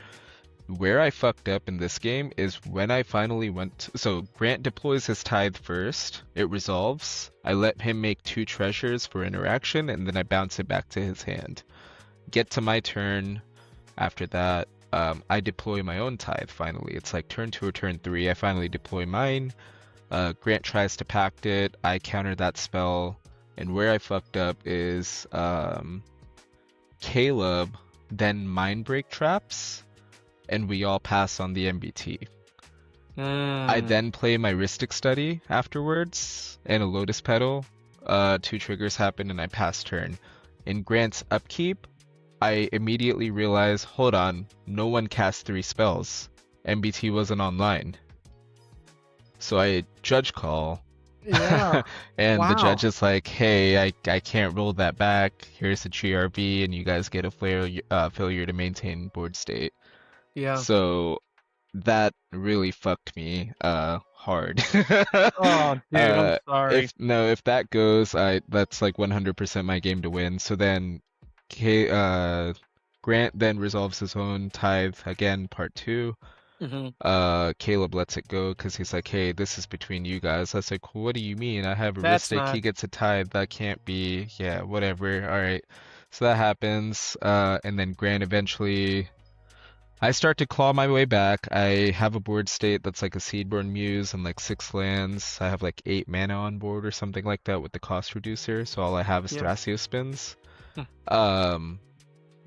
Where I fucked up in this game is when I finally so Grant deploys his Tithe first, it resolves, I let him make 2 treasures for interaction, and then I bounce it back to his hand. Get to my turn, after that, I deploy my own Tithe finally. It's like turn 2 or turn 3, I finally deploy mine, Grant tries to pact it, I counter that spell, and where I fucked up is Caleb then Mindbreak traps, and we all pass on the MBT. I then play my Ristic Study afterwards, and a Lotus Petal. 2 triggers happen, and I pass turn. In Grant's upkeep, I immediately realize, hold on, no one cast 3 spells. MBT wasn't online. So I Judge Call. Yeah. And the judge is like, hey, I can't roll that back. Here's the GRV, and you guys get a failure to maintain board state. Yeah. So that really fucked me hard. Oh, dude, I'm sorry. If that goes, that's like 100% my game to win. So then Grant then resolves his own Tithe again, part 2. Hmm. Caleb lets it go because he's like, hey, this is between you guys. I was like, what do you mean? I have a risk That's stake. not. He gets a tie. That can't be. Yeah, whatever. All right. So that happens. And then Grant eventually, I start to claw my way back. I have a board state that's like a Seedborn Muse and like 6 lands. I have like 8 mana on board or something like that with the cost reducer. So all I have is Yeah. Thrasios spins. Hmm. Um,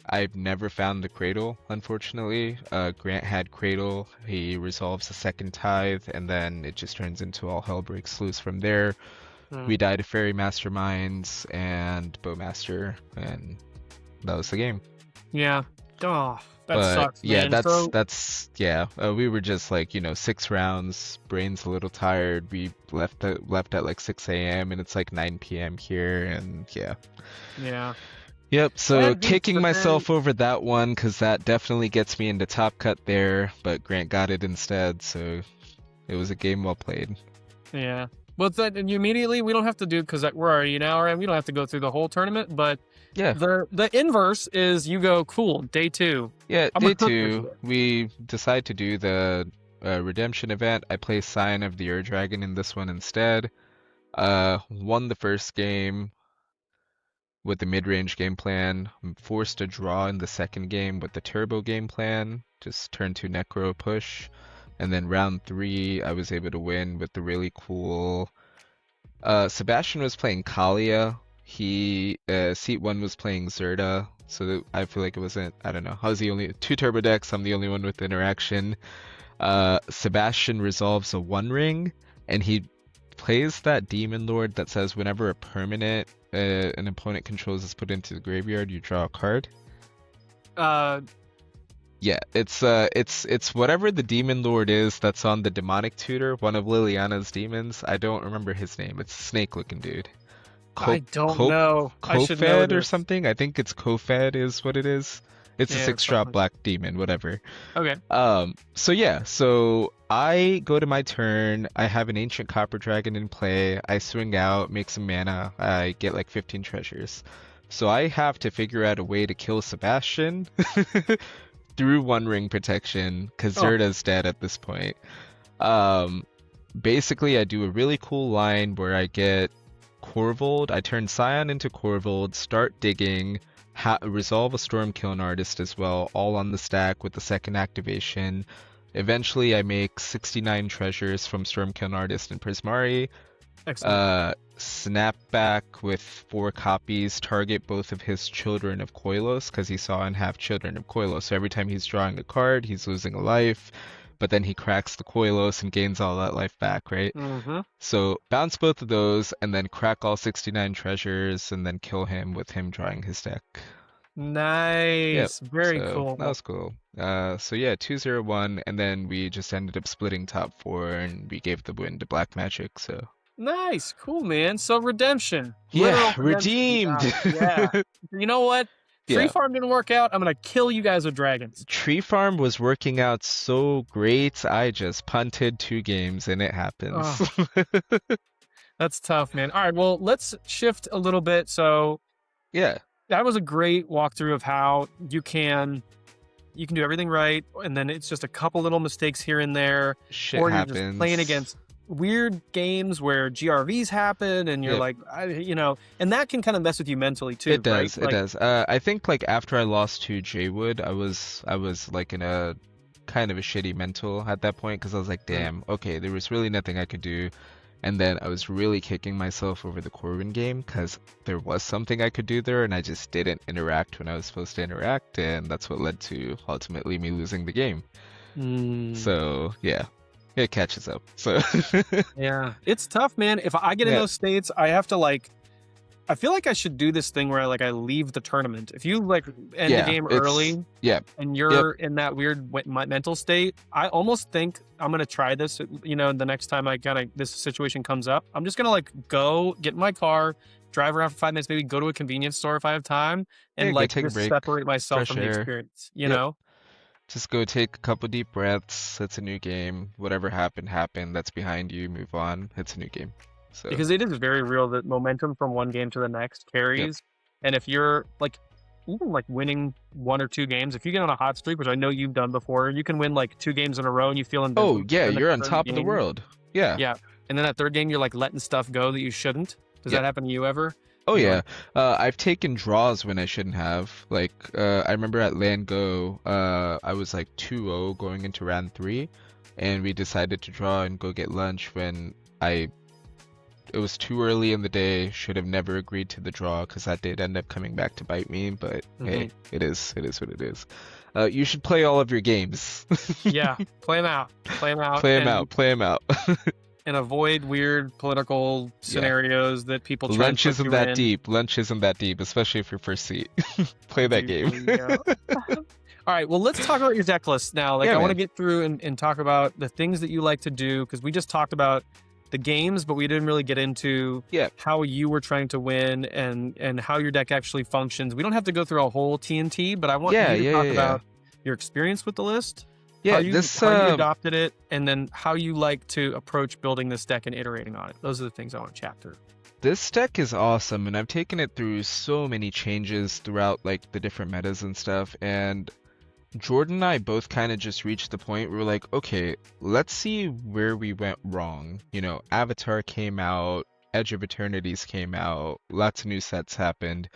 I've never found the Cradle, unfortunately. Grant had Cradle. He resolves the second tithe, and then it just turns into all hell breaks loose from there. Hmm. We die to Fairy Masterminds and Bowmaster, and that was the game. Yeah. Oh, that But sucks, yeah, man. So yeah. We were just like 6 rounds, brains a little tired. We left at like 6 a.m. and it's like 9 p.m. here, and yeah. yeah, Yep, so that beats. kicking But then myself over that one because that definitely gets me into top cut there, but Grant got it instead, so it was a game well played. yeah. Well, that and you immediately we don't have to do because we're already an hour and we don't have to go through the whole tournament. But Yeah, the inverse is you go cool day 2. yeah, I'm day gonna cook this two, shit. we decide to do the redemption event. I play Sign of the Ur Dragon in this one instead. Won the first game with the mid-range game plan. I'm forced to draw in the second game with the turbo game plan. Just turn 2 Necro push. And then round 3, I was able to win with the really cool. Sebastian was playing Kalia. Seat 1 was playing Zerda. So I feel like it wasn't, I don't know. I was the only 2 turbo decks. I'm the only one with interaction. Sebastian resolves a 1 ring, and he plays that Demon Lord that says whenever a permanent an opponent controls is put into the graveyard, you draw a card. Uh, Yeah, it's whatever the Demon Lord is that's on the Demonic Tutor, one of Liliana's demons. I don't remember his name. It's a snake-looking dude. I Ko don't Ko know. I should know Kofed or this. something. I think it's Kofed is what it is. It's a Yeah, 6-drop something. black demon, whatever. Okay. So yeah, so I go to my turn. I have an ancient copper dragon in play. I swing out, make some mana. I get like 15 treasures. So I have to figure out a way to kill Sebastian through 1 ring protection because Oh, Zerda's dead at this point. Um, Basically, I do a really cool line where I get Corvold. I turn Scion into Corvold, start digging, resolve a Stormkiln Artist as well, all on the stack with the second activation. Eventually, I make 69 treasures from Stormkiln Artist and Prismari. excellent. Snap back with 4 copies, target both of his children of Koilos, because he saw and have children of Koilos. So every time he's drawing a card, he's losing a life, but then he cracks the Koilos and gains all that life back, right? Mm-hmm. So bounce both of those, and then crack all 69 treasures, and then kill him with him drawing his deck. Yep. Nice. Very So that cool. was cool. So yeah, 2-0-1, and then we just ended up splitting top 4, and we gave the win to Black Magic. So Nice. Cool, man. So redemption. yeah, Literal redemption. You redeemed. got it. Yeah. You know what? Tree Yeah, farm didn't work out. I'm gonna kill you guys with dragons. Tree Farm was working out so great. I just punted 2 games, and it happens. Oh, that's tough, man. All right, well, let's shift a little bit. So Yeah, that was a great walkthrough of how you can do everything right, and then it's just a couple little mistakes here and there, shit or you're just playing happens. against weird games where GRVs happen, and you're Yep. like, and that can kind of mess with you mentally too, It right? does, it Like, does. I think like after I lost to Jaywood, I was like in a kind of a shitty mental at that point because I was like, mm, damn, okay, there was really nothing I could do. And then I was really kicking myself over the Corbin game because there was something I could do there and I just didn't interact when I was supposed to interact, and that's what led to ultimately me losing the game. mm, So yeah, it catches up. So yeah, it's tough, man. If I get in yeah, those states, I have to like. I feel like I should do this thing where I leave the tournament. If you like end the yeah, game it's early yeah, and yep. you're in that weird mental state, I almost think I'm gonna try this. The next time this situation comes up, I'm just gonna like go get in my car, drive around for 5 minutes, maybe go to a convenience store if I have time, and Yeah, go like take a just break, separate myself fresh from the air. experience. Yep. Just go take a couple deep breaths. It's a new game. Whatever happened, happened. That's behind you. Move on. It's a new game. So, Because it is very real that momentum from one game to the next yep. carries, and if you're like even like winning 1 or 2 games. If you get on a hot streak, which I know you've done before, you can win like 2 games in a row and you feel Oh invincible. yeah, And then you're the on third top of the game, world. Yeah. yeah. And then that third game, you're like letting stuff go that you shouldn't. Does Yep. that happen to you ever? Oh You're yeah. like, I've taken draws when I shouldn't have. Like I remember at Land Go, I was like 2-0 going into round 3, and we decided to draw and go get lunch when it was too early in the day. Should have never agreed to the draw because that did end up coming back to bite me. But hey, it is what it is. You should play all of your games. yeah, play them out. Play them out. Play them and, out. Play them out. And avoid weird political scenarios that people try Lunch and put isn't you that in. deep. Lunch isn't that deep, especially if you're first seat. Play that game. All right, well, let's talk about your deck list now. Like, Yeah, I want to man. get through and talk about the things that you like to do, because we just talked about the games, but we didn't really get into Yeah. how you were trying to win and how your deck actually functions. We don't have to go through a whole TNT, but I want you to talk about your experience with the list, Yeah, how you adopted it, and then how you like to approach building this deck and iterating on it. Those are the things I want to chat through. this deck is awesome, and I've taken it through so many changes throughout like the different metas and stuff. And Jordan and I both kind of just reached the point where we're like, okay, let's see where we went wrong. You know, Avatar came out, Edge of Eternities came out, lots of new sets happened.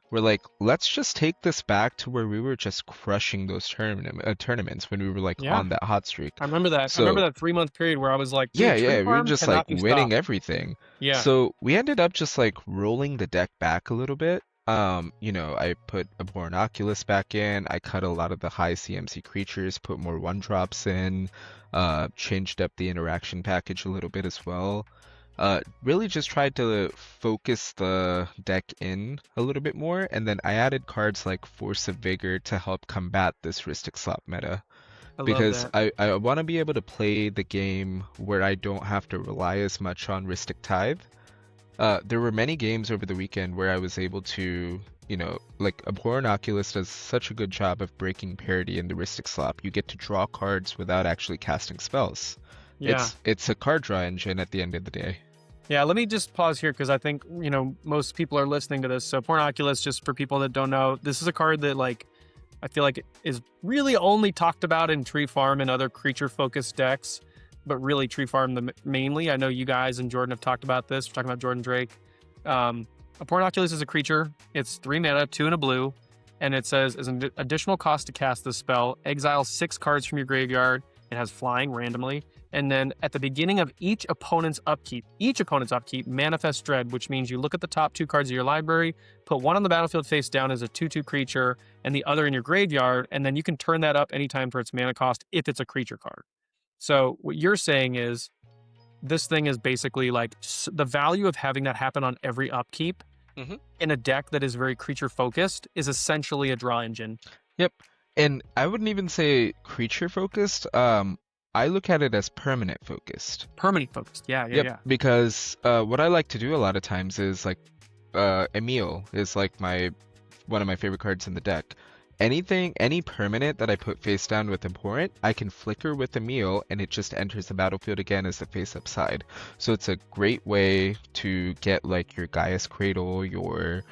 We're like, let's just take this back to where we were just crushing those tournaments when we were like on that hot streak. I remember that. So, I remember that 3-month period where I was like, yeah, Tree we were Farm just cannot like be winning stopped. everything. Yeah. So we ended up just like rolling the deck back a little bit. You know, I put a Born Oculus back in, I cut a lot of the high CMC creatures, put more 1-drops in, changed up the interaction package a little bit as well. Really just tried to focus the deck in a little bit more, and then I added cards like Force of Vigor to help combat this Rhystic Slop meta. Because I want to be able to play the game where I don't have to rely as much on Rhystic Tithe. There were many games over the weekend where I was able to, you know, like Abhorrent Oculus does such a good job of breaking parity in the Rhystic Slop. You get to draw cards without actually casting spells. Yeah. It's a card draw engine at the end of the day. Yeah, let me just pause here because I think, you know, most people are listening to this. So Porn Oculus, just for people that don't know, this is a card that like I feel like is really only talked about in Tree Farm and other creature-focused decks, but really Tree Farm mainly. I know you guys and Jordan have talked about this. We're talking about Jordan Drake. A Porn Oculus is a creature. It's 3 mana, 2 and a blue, and it says as an additional cost to cast this spell, exile 6 cards from your graveyard. It has flying randomly. And then at the beginning of each opponent's upkeep, manifest Dread, which means you look at the top 2 cards of your library, put one on the battlefield face down as a 2/2 creature, and the other in your graveyard, and then you can turn that up anytime for its mana cost if it's a creature card. So what you're saying is this thing is basically like the value of having that happen on every upkeep in a deck that is very creature focused is essentially a draw engine. Yep. And I wouldn't even say creature focused. I look at it as permanent focused. Permanent focused, yeah. Because what I like to do a lot of times is like Emil is like one of my favorite cards in the deck. Any permanent that I put face down with Abhorrent, I can flicker with Emil and it just enters the battlefield again as the face up side. So it's a great way to get like your Gaia's Cradle, your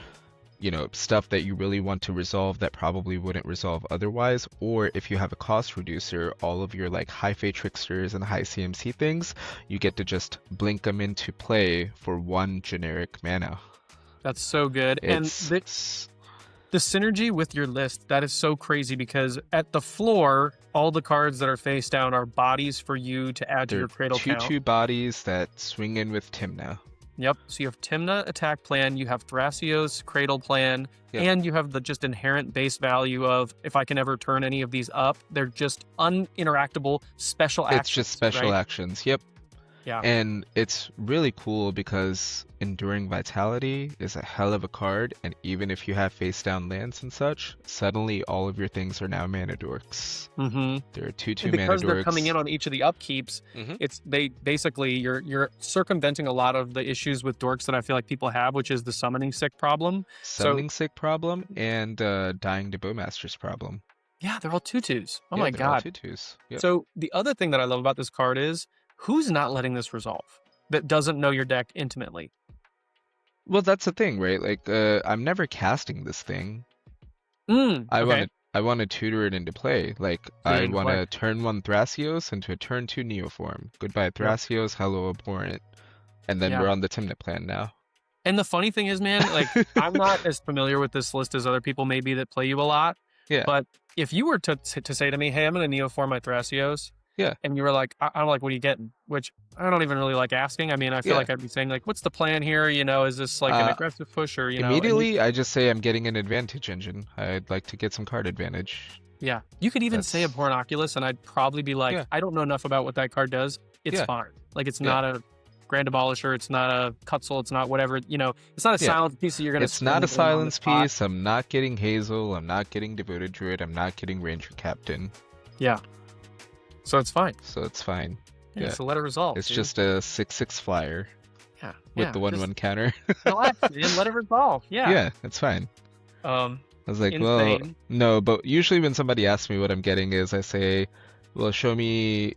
stuff that you really want to resolve that probably wouldn't resolve otherwise, or if you have a cost reducer, all of your like high Fate Tricksters and high CMC things, you get to just blink them into play for 1 generic mana. That's so good. And the synergy with your list, that is so crazy because at the floor, all the cards that are face down are bodies for you to add to your Cradle count. 2/2 bodies that swing in with Tymna. Yep. So you have Tymna attack plan, you have Thrasios Cradle plan, and you have the just inherent base value of if I can ever turn any of these up, they're just uninteractable special actions. It's just special actions. Yep. Yeah. And it's really cool because Enduring Vitality is a hell of a card, and even if you have face down lands and such, suddenly all of your things are now mana dorks. There are 2/2 mana dorks. Because they're coming in on each of the upkeeps, it's you're circumventing a lot of the issues with dorks that I feel like people have, which is the summoning sick problem. Sick problem and dying to Bowmaster's problem. Yeah, they're all 2/2s. Oh my god. 2/2s. Yep. So the other thing that I love about this card is who's not letting this resolve that doesn't know your deck intimately? Well, that's the thing, right? Like, I'm never casting this thing. Okay. I want to tutor it into play. Like Put it I into want play. to turn 1 Thrasios into a turn 2 Neoform. Goodbye Yep. Thrasios, hello Abhorrent. And then Yeah. we're on the Tymna plan now. And the funny thing is, man, like I'm not as familiar with this list as other people maybe that play you a lot. Yeah, But if you were to say to me, "Hey, I'm going to neoform my Thrasios," yeah, and you were like, I'm like, "What are you getting?" Which I don't even really like asking. I mean, I feel yeah. like I'd be saying like, "What's the plan here? You know, is this like an Uh, aggressive push or and you, Immediately I just say I'm getting an advantage engine. I'd like to get some card advantage. yeah, you could even say That's Abhorrent Oculus, and I'd probably be like, yeah, I don't know enough about what that card does. It's yeah, fine. Like, it's yeah, not a Grand Demolisher. It's not a Cutzel. It's not whatever. You know, it's not a yeah. silence piece that you're going to It's not a spend in on the silence spot. piece. I'm not getting Hazel. I'm not getting Devoted Druid. I'm not getting Ranger Captain. Yeah, so it's fine. So it's fine. Yeah, Yeah. so let it resolve. It's Dude. just a 6/6 flyer Yeah, with yeah. the Just 1/1 counter. relax and let it resolve. Yeah. Yeah, it's fine. Um, I was like, well, insane. no, but usually when somebody asks me what I'm getting is I say, well, show me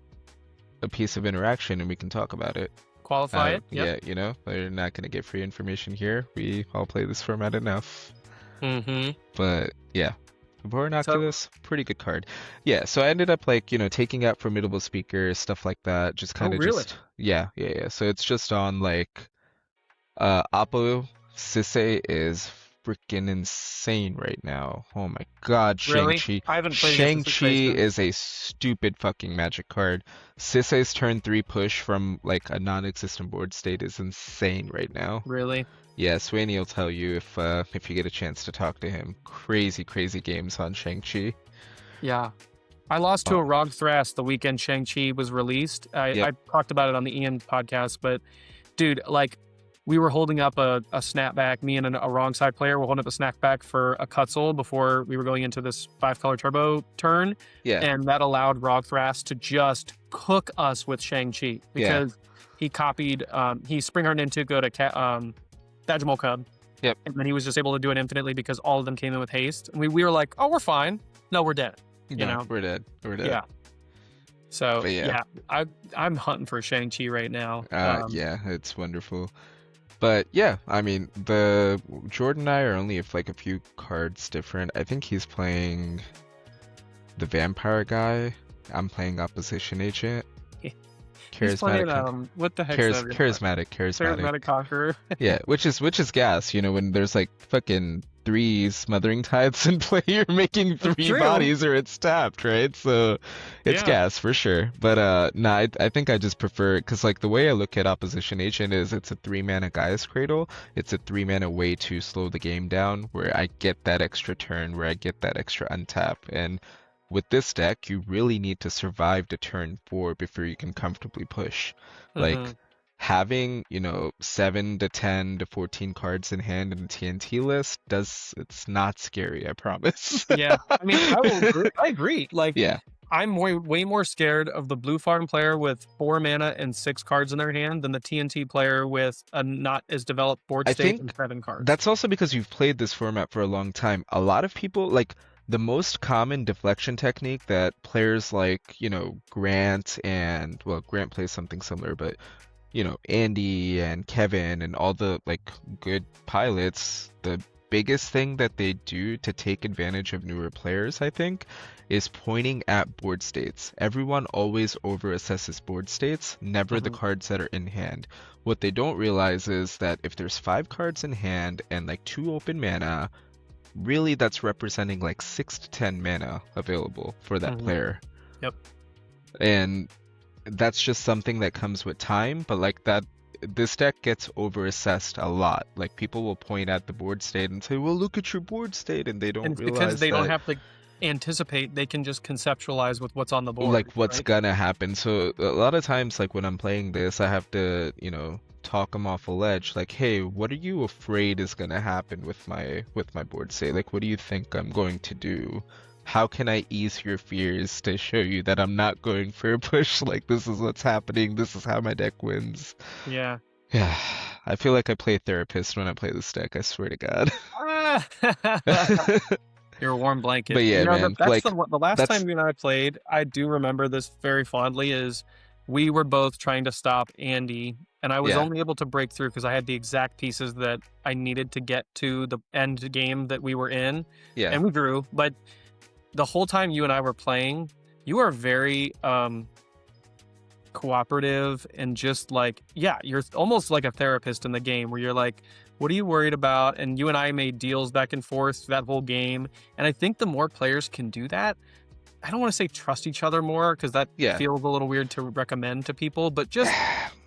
a piece of interaction and we can talk about it. Qualify it. Yep. Yeah, you know, we're not gonna get free information here. We all play this format enough. Mm-hmm. But yeah, Abhorrent So, Oculus, pretty good card. Yeah, so I ended up like, taking out formidable speakers, stuff like that. Just oh kind of really? yeah. So it's just on like Oppo Sisse is freaking insane right now. Oh my God, Really? Shang-Chi. I haven't played against this Shang-Chi space since. is a stupid fucking magic card. Sisse's turn 3 push from like a non-existent board state is insane right now. Really? Yeah, Swaney will tell you if you get a chance to talk to him. Crazy, crazy games on Shang-Chi. Yeah. I lost to Oh, a Rog Thras the weekend Shang-Chi was released. yep, I talked about it on the Ian podcast, but dude, like we were holding up a snapback, me and a wrong side player were holding up a snapback for a Cutzel before we were going into this 5-color turbo turn. yeah, And that allowed Rog Thras to just cook us with Shang-Chi yeah, because he copied, he spring hard into go to Dajmal Cub. yep. And then he was just able to do it infinitely because all of them came in with haste. And we were like, oh, we're fine. No, we're dead. You No, know? we're dead. We're dead. Yeah. So But yeah, yeah, I'm hunting for Shang-Chi right now. yeah, it's wonderful. But yeah, I mean, the Jordan and I are only if like a few cards different. I think he's playing the vampire guy. I'm playing opposition agent. He's playing Charismatic, what the heck's that? charismatic. Conqueror. Yeah, which is gas. When there's like fucking 3 smothering tithes in play, you're making 3 True. bodies or it's tapped, right? So it's Yeah. gas for sure. But nah, I think I just prefer because like the way I look at opposition agent is it's a 3-mana Gaia's Cradle. It's a 3-mana way to slow the game down where I get that extra turn, where I get that extra untap. And with this deck, you really need to survive to turn 4 before you can comfortably push. Like Mhm. having, 7 to 10 to 14 cards in hand in the TNT list it's not scary, I promise. Yeah. I mean, I agree. Like Yeah. I'm way more scared of the blue farm player with 4 mana and 6 cards in their hand than the TNT player with a not as developed board I state think and 7 cards. That's also because you've played this format for a long time. A lot of people, like the most common deflection technique that players like, Grant and, well, Grant plays something similar, but, Andy and Kevin and all the like good pilots, the biggest thing that they do to take advantage of newer players, I think, is pointing at board states. Everyone always overassesses board states, never the Mhm. cards that are in hand. What they don't realize is that if there's 5 cards in hand and like 2 open mana, really that's representing like 6 to 10 mana available for that Mhm. player. Yep. And that's just something that comes with time, but like that this deck gets overassessed a lot. Like people will point at the board state and say, well, look at your board state, and they And don't it's because realize they don't that have to anticipate, they can just conceptualize with what's on the board. like what's right? gonna happen. So a lot of times like when I'm playing this, I have to, talk them off a ledge like, hey, what are you afraid is gonna happen with my board state? Like what do you think I'm going to do? How can I ease your fears to show you that I'm not going for a push? Like this is what's happening, this is how my deck wins. Yeah. Yeah, I feel like I play therapist when I play this deck, I swear to God. You're a warm blanket. But yeah, man, that's like the last that's time you and I played, I do remember this very fondly, is we were both trying to stop Andy and I was Yeah. only able to break through because I had the exact pieces that I needed to get to the end game that we were in, Yeah. and we drew. But the whole time you and I were playing, you are very cooperative and just like, yeah, you're almost like a therapist in the game where you're like, what are you worried about? And you and I made deals back and forth that whole game. And I think the more players can do that, I don't want to say trust each other more because that Yeah. feels a little weird to recommend to people, but just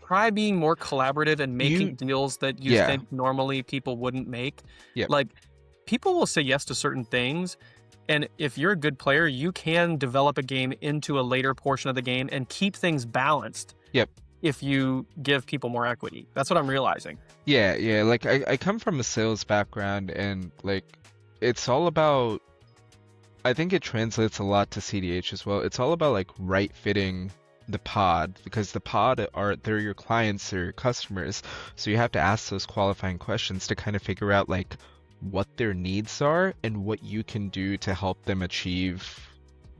try being more collaborative and making deals that you think normally people wouldn't make. Yep. Like, people will say yes to certain things. And if you're a good player, you can develop a game into a later portion of the game and keep things balanced. Yep. If you give people more equity. That's what I'm realizing. Yeah, yeah. Like I come from a sales background, and like it's all about, I think it translates a lot to CDH as well. It's all about like right fitting the pod, because the pod they're your clients, they're your customers. So you have to ask those qualifying questions to kind of figure out like what their needs are and what you can do to help them achieve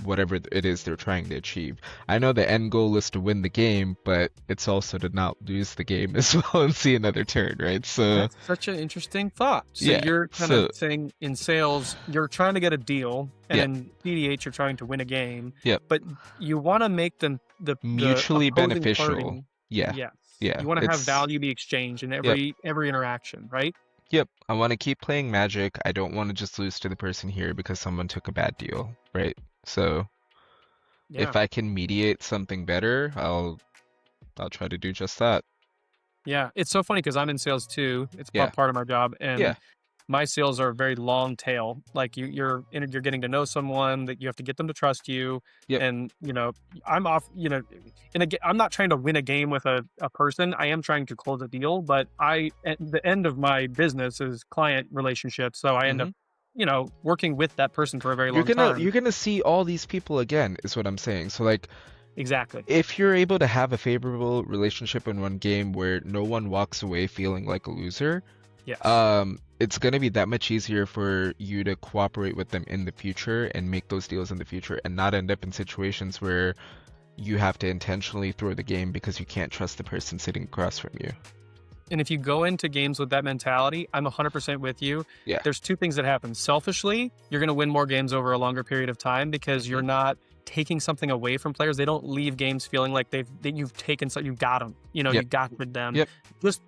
whatever it is they're trying to achieve. I know the end goal is to win the game, but it's also to not lose the game as well and see another turn, right? So that's such an interesting thought. So yeah, you're kind of saying in sales, you're trying to get a deal, and in PDH, you're trying to win a game. Yep. But you want to make them the mutually opposing beneficial. party, Yeah. yes. Yeah. You want to have value be exchanged in every interaction, right? Yep. I want to keep playing Magic. I don't want to just lose to the person here because someone took a bad deal, right? So if I can mediate something better, I'll try to do just that. Yeah, it's so funny because I'm in sales too. It's part of my job, and my sales are very long tail. Like you're getting to know someone, that you have to get them to trust you. And I'm off. I'm not trying to win a game with a person. I am trying to close a deal, but at the end of my business is client relationships, so I end up working with that person for a very long time. You're gonna see all these people again, is what I'm saying. So like, exactly. If you're able to have a favorable relationship in one game where no one walks away feeling like a loser, it's gonna be that much easier for you to cooperate with them in the future and make those deals in the future, and not end up in situations where you have to intentionally throw the game because you can't trust the person sitting across from you. And if you go into games with that mentality, I'm 100% with you. Yeah. There's two things that happen. Selfishly, you're going to win more games over a longer period of time because you're not taking something away from players. They don't leave games feeling like you've taken something, you got them. You got with them.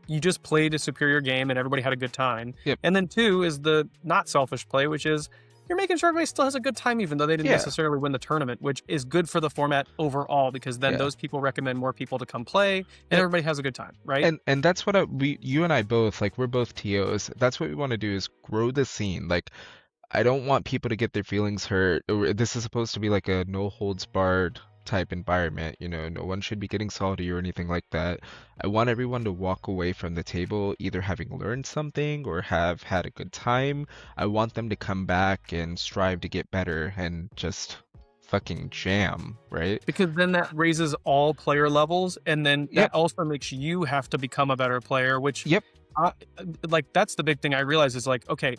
You just played a superior game and everybody had a good time. And then two is the not selfish play, which is you're making sure everybody still has a good time, even though they didn't necessarily win the tournament, which is good for the format overall, because then those people recommend more people to come play and everybody has a good time, right? And that's what you and I both, like, we're both TOs. That's what we want to do, is grow the scene. Like, I don't want people to get their feelings hurt. This is supposed to be like a no holds barred type environment, no one should be getting salty or anything like that. I want everyone to walk away from the table either having learned something or have had a good time. I want them to come back and strive to get better and just fucking jam, right? Because then that raises all player levels, and then that also makes you have to become a better player, which that's the big thing I realize is like, okay,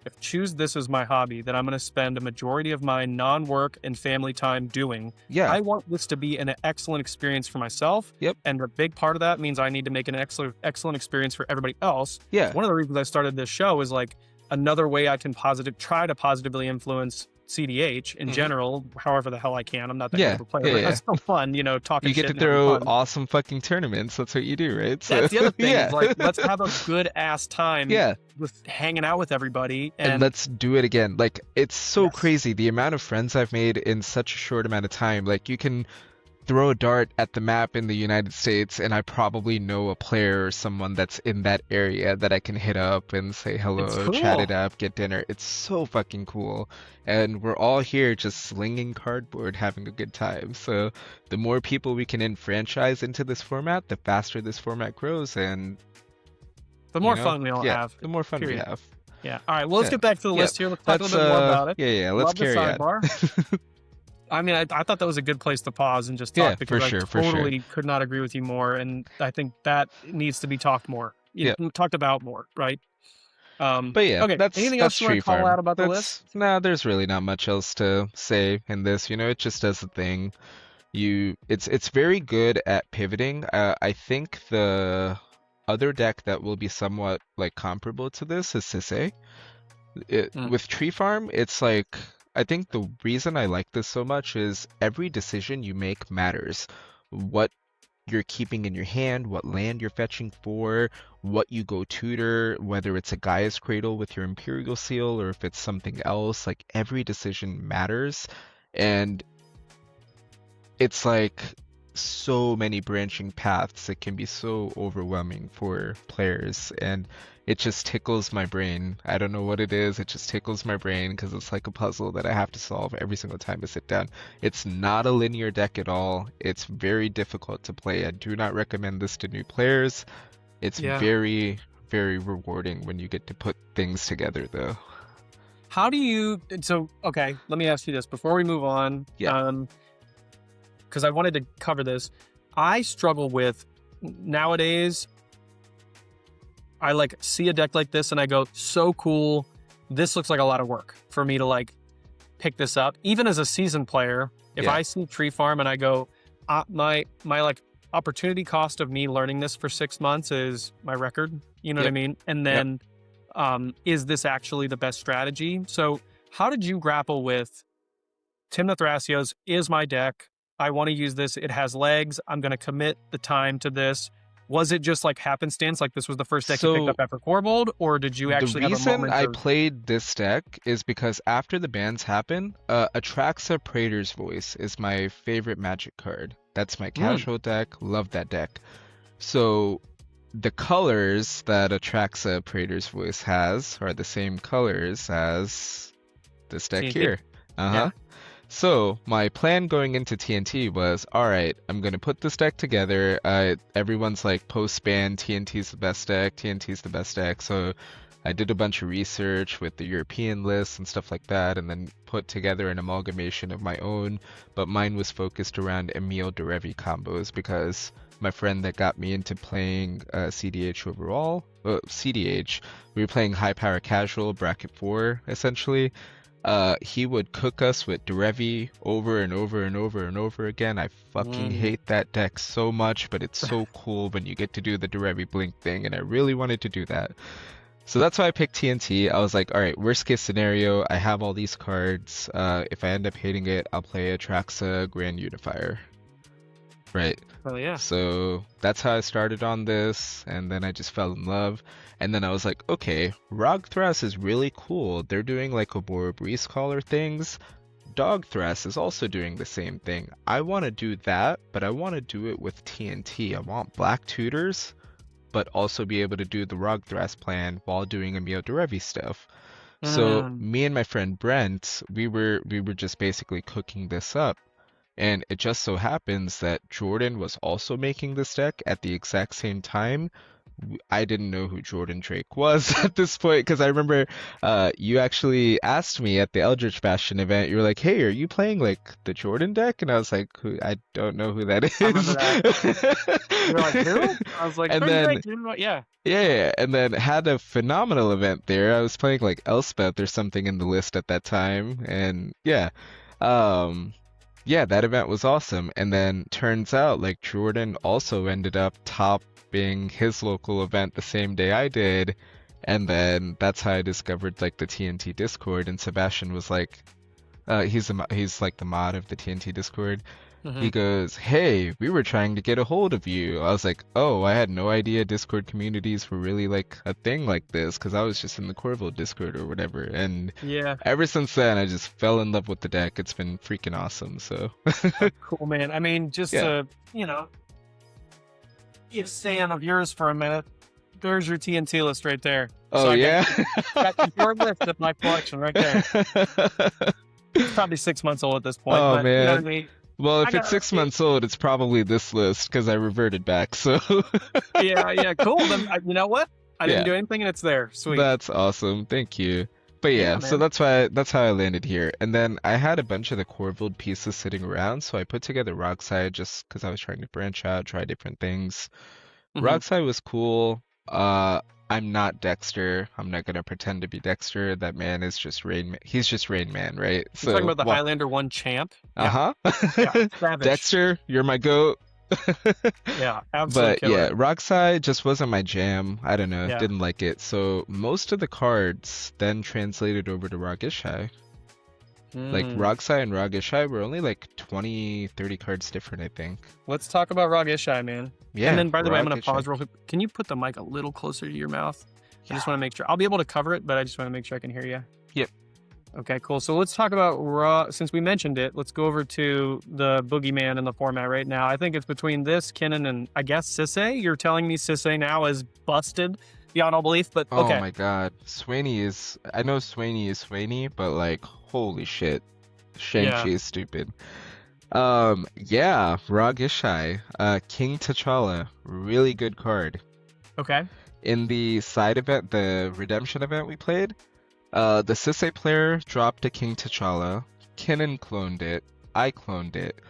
if choose this as my hobby that I'm going to spend a majority of my non-work and family time doing, I want this to be an excellent experience for myself. And a big part of that means I need to make an excellent experience for everybody else. One of the reasons I started this show is like another way I can try to positively influence CDH in general, however the hell I can. I'm not that good of a player, but it's still fun, talking shit. You get to throw awesome fucking tournaments. That's what you do, right? So, that's the other thing. Is like, let's have a good ass time with hanging out with everybody. And let's do it again. Like, it's so crazy. The amount of friends I've made in such a short amount of time. Like, you can throw a dart at the map in the United States and I probably know a player or someone that's in that area that I can hit up and say hello, chat it up, get dinner. It's so fucking cool. And we're all here just slinging cardboard, having a good time. So the more people we can enfranchise into this format, the faster this format grows, and the more fun we'll have. The more fun we have. Yeah. All right. Well, let's get back to the list here. Let's talk a little bit more about it. Yeah. Let's carry on. I mean, I thought that was a good place to pause and just talk, because I totally could not agree with you more, and I think that needs to be talked more, talked about more, right? But yeah, okay. Anything else you want to call out about the list? No, there's really not much else to say in this. It just does the thing. It's very good at pivoting. I think the other deck that will be somewhat like comparable to this is Sisay. Mm. With Tree Farm, it's like I think the reason I like this so much is every decision you make matters. What you're keeping in your hand, what land you're fetching for, what you go tutor, whether it's a Gaia's Cradle with your Imperial Seal or if it's something else, like every decision matters. And it's like so many branching paths. It can be so overwhelming for players, and it just tickles my brain. I don't know what it is. It just tickles my brain because it's like a puzzle that I have to solve every single time I sit down. It's not a linear deck at all. It's very difficult to play. I do not recommend this to new players. It's Yeah. very, very rewarding when you get to put things together, though. How do you? So okay, let me ask you this before we move on. Yeah. Because I wanted to cover this. I struggle with nowadays. I like see a deck like this and I go, so cool. This looks like a lot of work for me to like pick this up. Even as a seasoned player, if Yeah. I see Tree Farm and I go, my like opportunity cost of me learning this for 6 months is my record. You know what I Yep. mean? And then, is this actually the best strategy? So, how did you grapple with Tymna Thrasios is my deck. I want to use this. It has legs. I'm going to commit the time to this. Was it just like happenstance, like this was the first deck you picked So up after Corebold, or did you the actually have a reason moment I of played this deck is because after the bans happen, Atraxa Praetor's Voice is my favorite Magic card. That's my casual deck. Love that deck. So the colors that Atraxa Praetor's Voice has are the same colors as this deck TNT? here. Uh-huh. Yeah. So my plan going into TNT was, all right, I'm gonna put this deck together. Everyone's like post-ban, TNT's the best deck, TNT's the best deck. So I did a bunch of research with the European lists and stuff like that, and then put together an amalgamation of my own. But mine was focused around Emil Derevi combos because my friend that got me into playing CDH overall, CDH, we were playing high power casual bracket 4 essentially. He would cook us with Derevi over and over and over and over again. I fucking hate that deck so much, but it's so cool when you get to do the Derevi Blink thing, and I really wanted to do that. So that's why I picked TNT. I was like, all right, worst case scenario, I have all these cards. If I end up hating it, I'll play Atraxa Grand Unifier. Right. Oh yeah. So that's how I started on this, and then I just fell in love. And then I was like, okay, Rogthras is really cool. They're doing like a Breeze Caller things. Dogthras is also doing the same thing. I want to do that, but I want to do it with TNT. I want black tutors, but also be able to do the Rogthras plan while doing Emil Derevi stuff. So me and my friend Brent, we were just basically cooking this up. And it just so happens that Jordan was also making this deck at the exact same time. I didn't know who Jordan Drake was at this point because I remember you actually asked me at the Eldritch Bastion event. You were like, "Hey, are you playing like the Jordan deck?" And I was like, "I don't know who that is." I remember that. You're like, who? I was like, And Jordan then Drake, you know what? Yeah. yeah, and then had a phenomenal event there. I was playing like Elspeth or something in the list at that time, and yeah. Yeah, that event was awesome. And then turns out like Jordan also ended up topping his local event the same day I did. And then that's how I discovered like the TNT Discord. And Sebastian was like, he's like the mod of the TNT Discord. He goes, "Hey, we were trying to get a hold of you." I was like, "Oh, I had no idea Discord communities were really like a thing like this because I was just in the Corville Discord or whatever." And Yeah. ever since then, I just fell in love with the deck. It's been freaking awesome. So Cool, man. I mean, just yeah. to, be a fan of yours for a minute, there's your TNT list right there. Oh, yeah? Got your list of my collection right there. It's probably 6 months old at this point, Oh, but you know what I man. mean? Well, if I it's got 6 months old, it's probably this list because I reverted back. So yeah, cool. Then you know what? I didn't yeah, do anything, and it's there. Sweet. that's awesome. Thank you. But Yeah, yeah, so man. that's how I landed here. And then I had a bunch of the Corvold pieces sitting around, so I put together Rockside just because I was trying to branch out, try different things. Mhm. Rockside was cool. I'm not Dexter. I'm not gonna pretend to be Dexter. That man is just Rain Man. He's just Rain Man, right? You're talking So, about the well, Highlander 1 champ? Yeah, yeah, uh-huh. savage. Dexter, you're my goat. Yeah, absolute But yeah, killer. Roxai just wasn't my jam. I don't know, Yeah. didn't like it. So most of the cards then translated over to Ragishai. Like Hmm. Roxai and Ragishai were only like 20, 30 cards different, I think. Let's talk about Rog Ishai, man. And Yeah, then, by the way, I'm going to Ragishai. pause real quick. Can you put the mic a little closer to your mouth? I Yeah. just want to make sure. I'll be able to cover it, but I just want to make sure I can hear you. Yep. Okay, cool. So let's talk about Raw. Since we mentioned it, let's go over to the boogeyman in the format right now. I think it's between this, Kinnan, and I guess Sisse. You're telling me Sisse now is busted beyond all belief, but Oh okay. my God. Swaney is, I know Swaney is Swaney, but like, holy shit. Shang-Chi Yeah. is stupid. Yeah, Ragishai. King T'Challa. Really good card. Okay. In the side event, the redemption event we played, the Sisse player dropped a King T'Challa. Kinnan cloned it. I cloned it.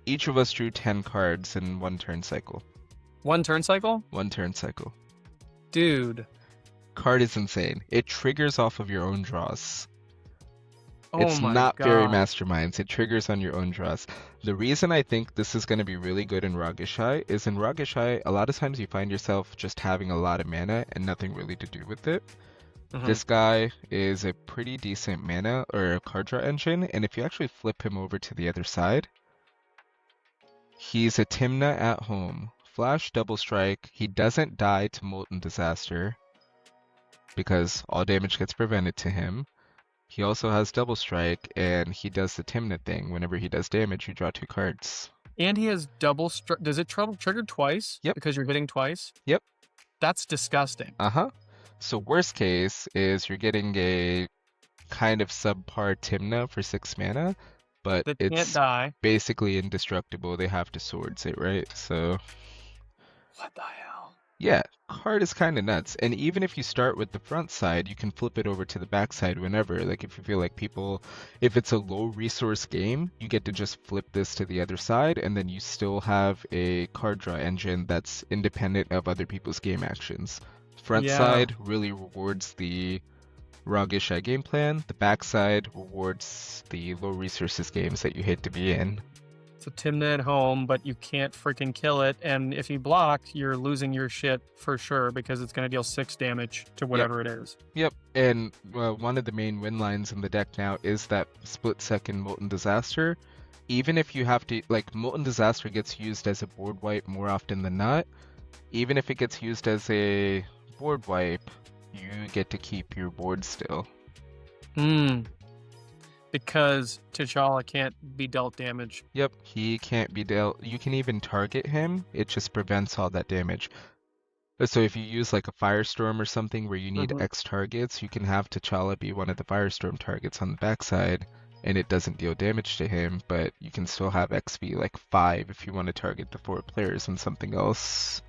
Each of us drew 10 cards in one turn cycle. One turn cycle? One turn cycle. Dude. Card is insane. It triggers off of your own draws. Oh It's my not very God. masterminds. It triggers on your own draws. The reason I think this is going to be really good in Ragishai is in Ragishai, a lot of times you find yourself just having a lot of mana and nothing really to do with it. Mhm. This guy is a pretty decent mana or a card draw engine, and if you actually flip him over to the other side, he's a Tymna at home. Flash, double strike. He doesn't die to Molten Disaster because all damage gets prevented to him. He also has double strike, and he does the Tymna thing. Whenever he does damage, you draw 2 cards. And he has double does it trigger twice? Yep. Because you're hitting twice? Yep. That's disgusting. Uh-huh. So worst case is you're getting a kind of subpar Tymna for 6 mana, but That can't it's die. basically indestructible. They have to swords it, right? So What the hell? yeah, card is kind of nuts. And even if you start with the front side, you can flip it over to the back side whenever. Like if you feel like if it's a low resource game, you get to just flip this to the other side, and then you still have a card draw engine that's independent of other people's game actions. Front Yeah. side really rewards the Ragishai game plan. The back side rewards the low resources games that you hate to be in. So Tymna at home, but you can't freaking kill it. And if you block, you're losing your shit for sure because it's going to deal 6 damage to whatever it is. Yep, and one of the main win lines in the deck now is that split second Molten Disaster. Even if you have to, like, Molten Disaster gets used as a board wipe more often than not. Even if it gets used as a board wipe, you get to keep your board still. Because T'Challa can't be dealt damage. Yep, he can't be dealt. You can even target him, it just prevents all that damage. So if you use like a Firestorm or something where you need X targets, you can have T'Challa be one of the Firestorm targets on the backside, and it doesn't deal damage to him, but you can still have X be like 5 if you want to target the 4 players and something else.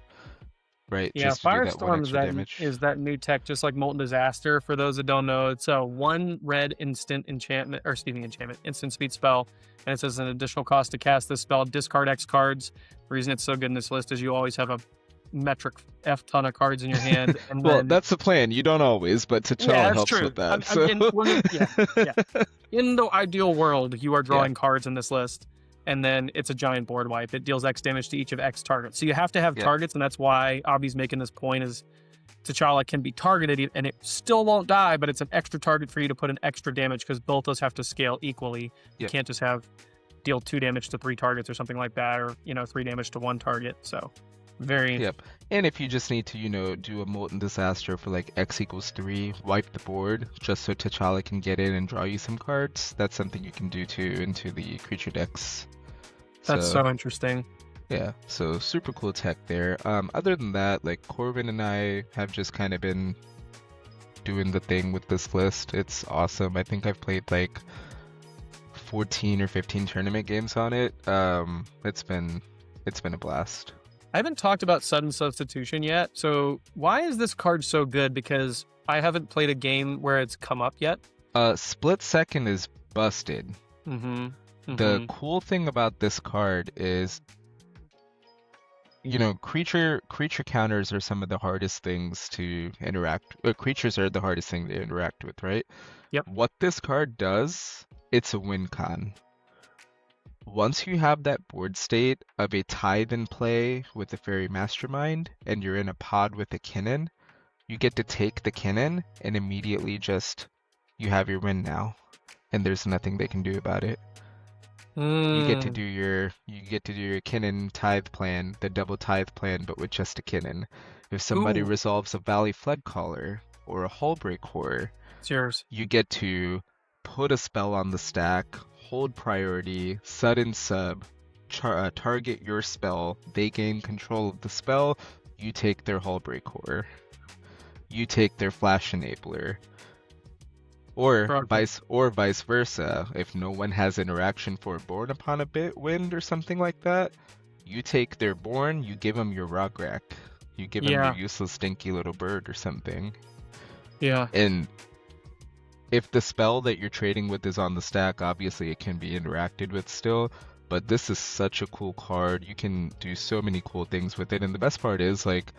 Right? Yeah, Just to do that 1 Firestorm extra damage. is that new tech, just like Molten Disaster. For those that don't know, it's a 1 red instant enchantment, or instant speed spell, and it says an additional cost to cast this spell. Discard X cards. The reason it's so good in this list is you always have a metric F ton of cards in your hand. And Well, then, that's the plan. You don't always, but T'Challa helps with that. So. In the ideal world, you are drawing cards in this list, and then it's a giant board wipe. It deals X damage to each of X targets. So you have to have targets, and that's why Abhi's making this point is T'Challa can be targeted, and it still won't die, but it's an extra target for you to put in extra damage because both those have to scale equally. You can't just have deal 2 damage to 3 targets or something like that, or 3 damage to 1 target. So very And if you just need to, do a Molten Disaster for like X equals 3, wipe the board, just so T'Challa can get in and draw you some cards, that's something you can do too into the creature decks. That's so interesting. Yeah, so super cool tech there. Other than that, like Corbin and I have just kind of been doing the thing with this list. It's awesome. I think I've played like 14 or 15 tournament games on it. It's been a blast. I haven't talked about sudden substitution yet. So why is this card so good? Because I haven't played a game where it's come up yet. Split second is busted. The cool thing about this card is creature counters are some of the hardest things to interact. Creatures are the hardest thing to interact with, right? Yep. What this card does, it's a win con. Once you have that board state of a Tithe in play with a Fairy Mastermind, and you're in a pod with a Kinnan, you get to take the Kinnan and immediately you have your win now, and there's nothing they can do about it. You get to do your Kinnan Tithe plan, the double Tithe plan, but with just a Kinnan. If somebody Ooh, resolves a Valley Flood Caller or a Hullbreak Horror, it's yours. you get to put a spell on the stack, hold priority, sudden sub, target your spell, they gain control of the spell, you take their Hullbreak Horror. You take their Flash Enabler. Or vice versa, if no one has interaction for Born Upon a Wind or something like that, you take their Born, you give them your Rograk. You give them your useless stinky little bird or something. Yeah. And if the spell that you're trading with is on the stack, obviously it can be interacted with still, but this is such a cool card. You can do so many cool things with it, and the best part is, like,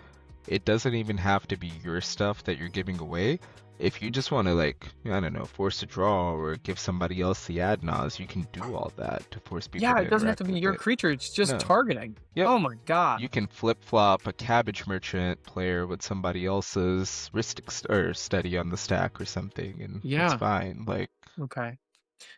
it doesn't even have to be your stuff that you're giving away. If you just want to, like, I don't know, force a draw or give somebody else the Adnaz, you can do all that to force people to Yeah, it doesn't have to interact be with your it. creature. It's just No. targeting. Yep. Oh my god. You can flip-flop a Cabbage Merchant player with somebody else's Ristic Study on the stack or something, and it's fine. Like, Okay.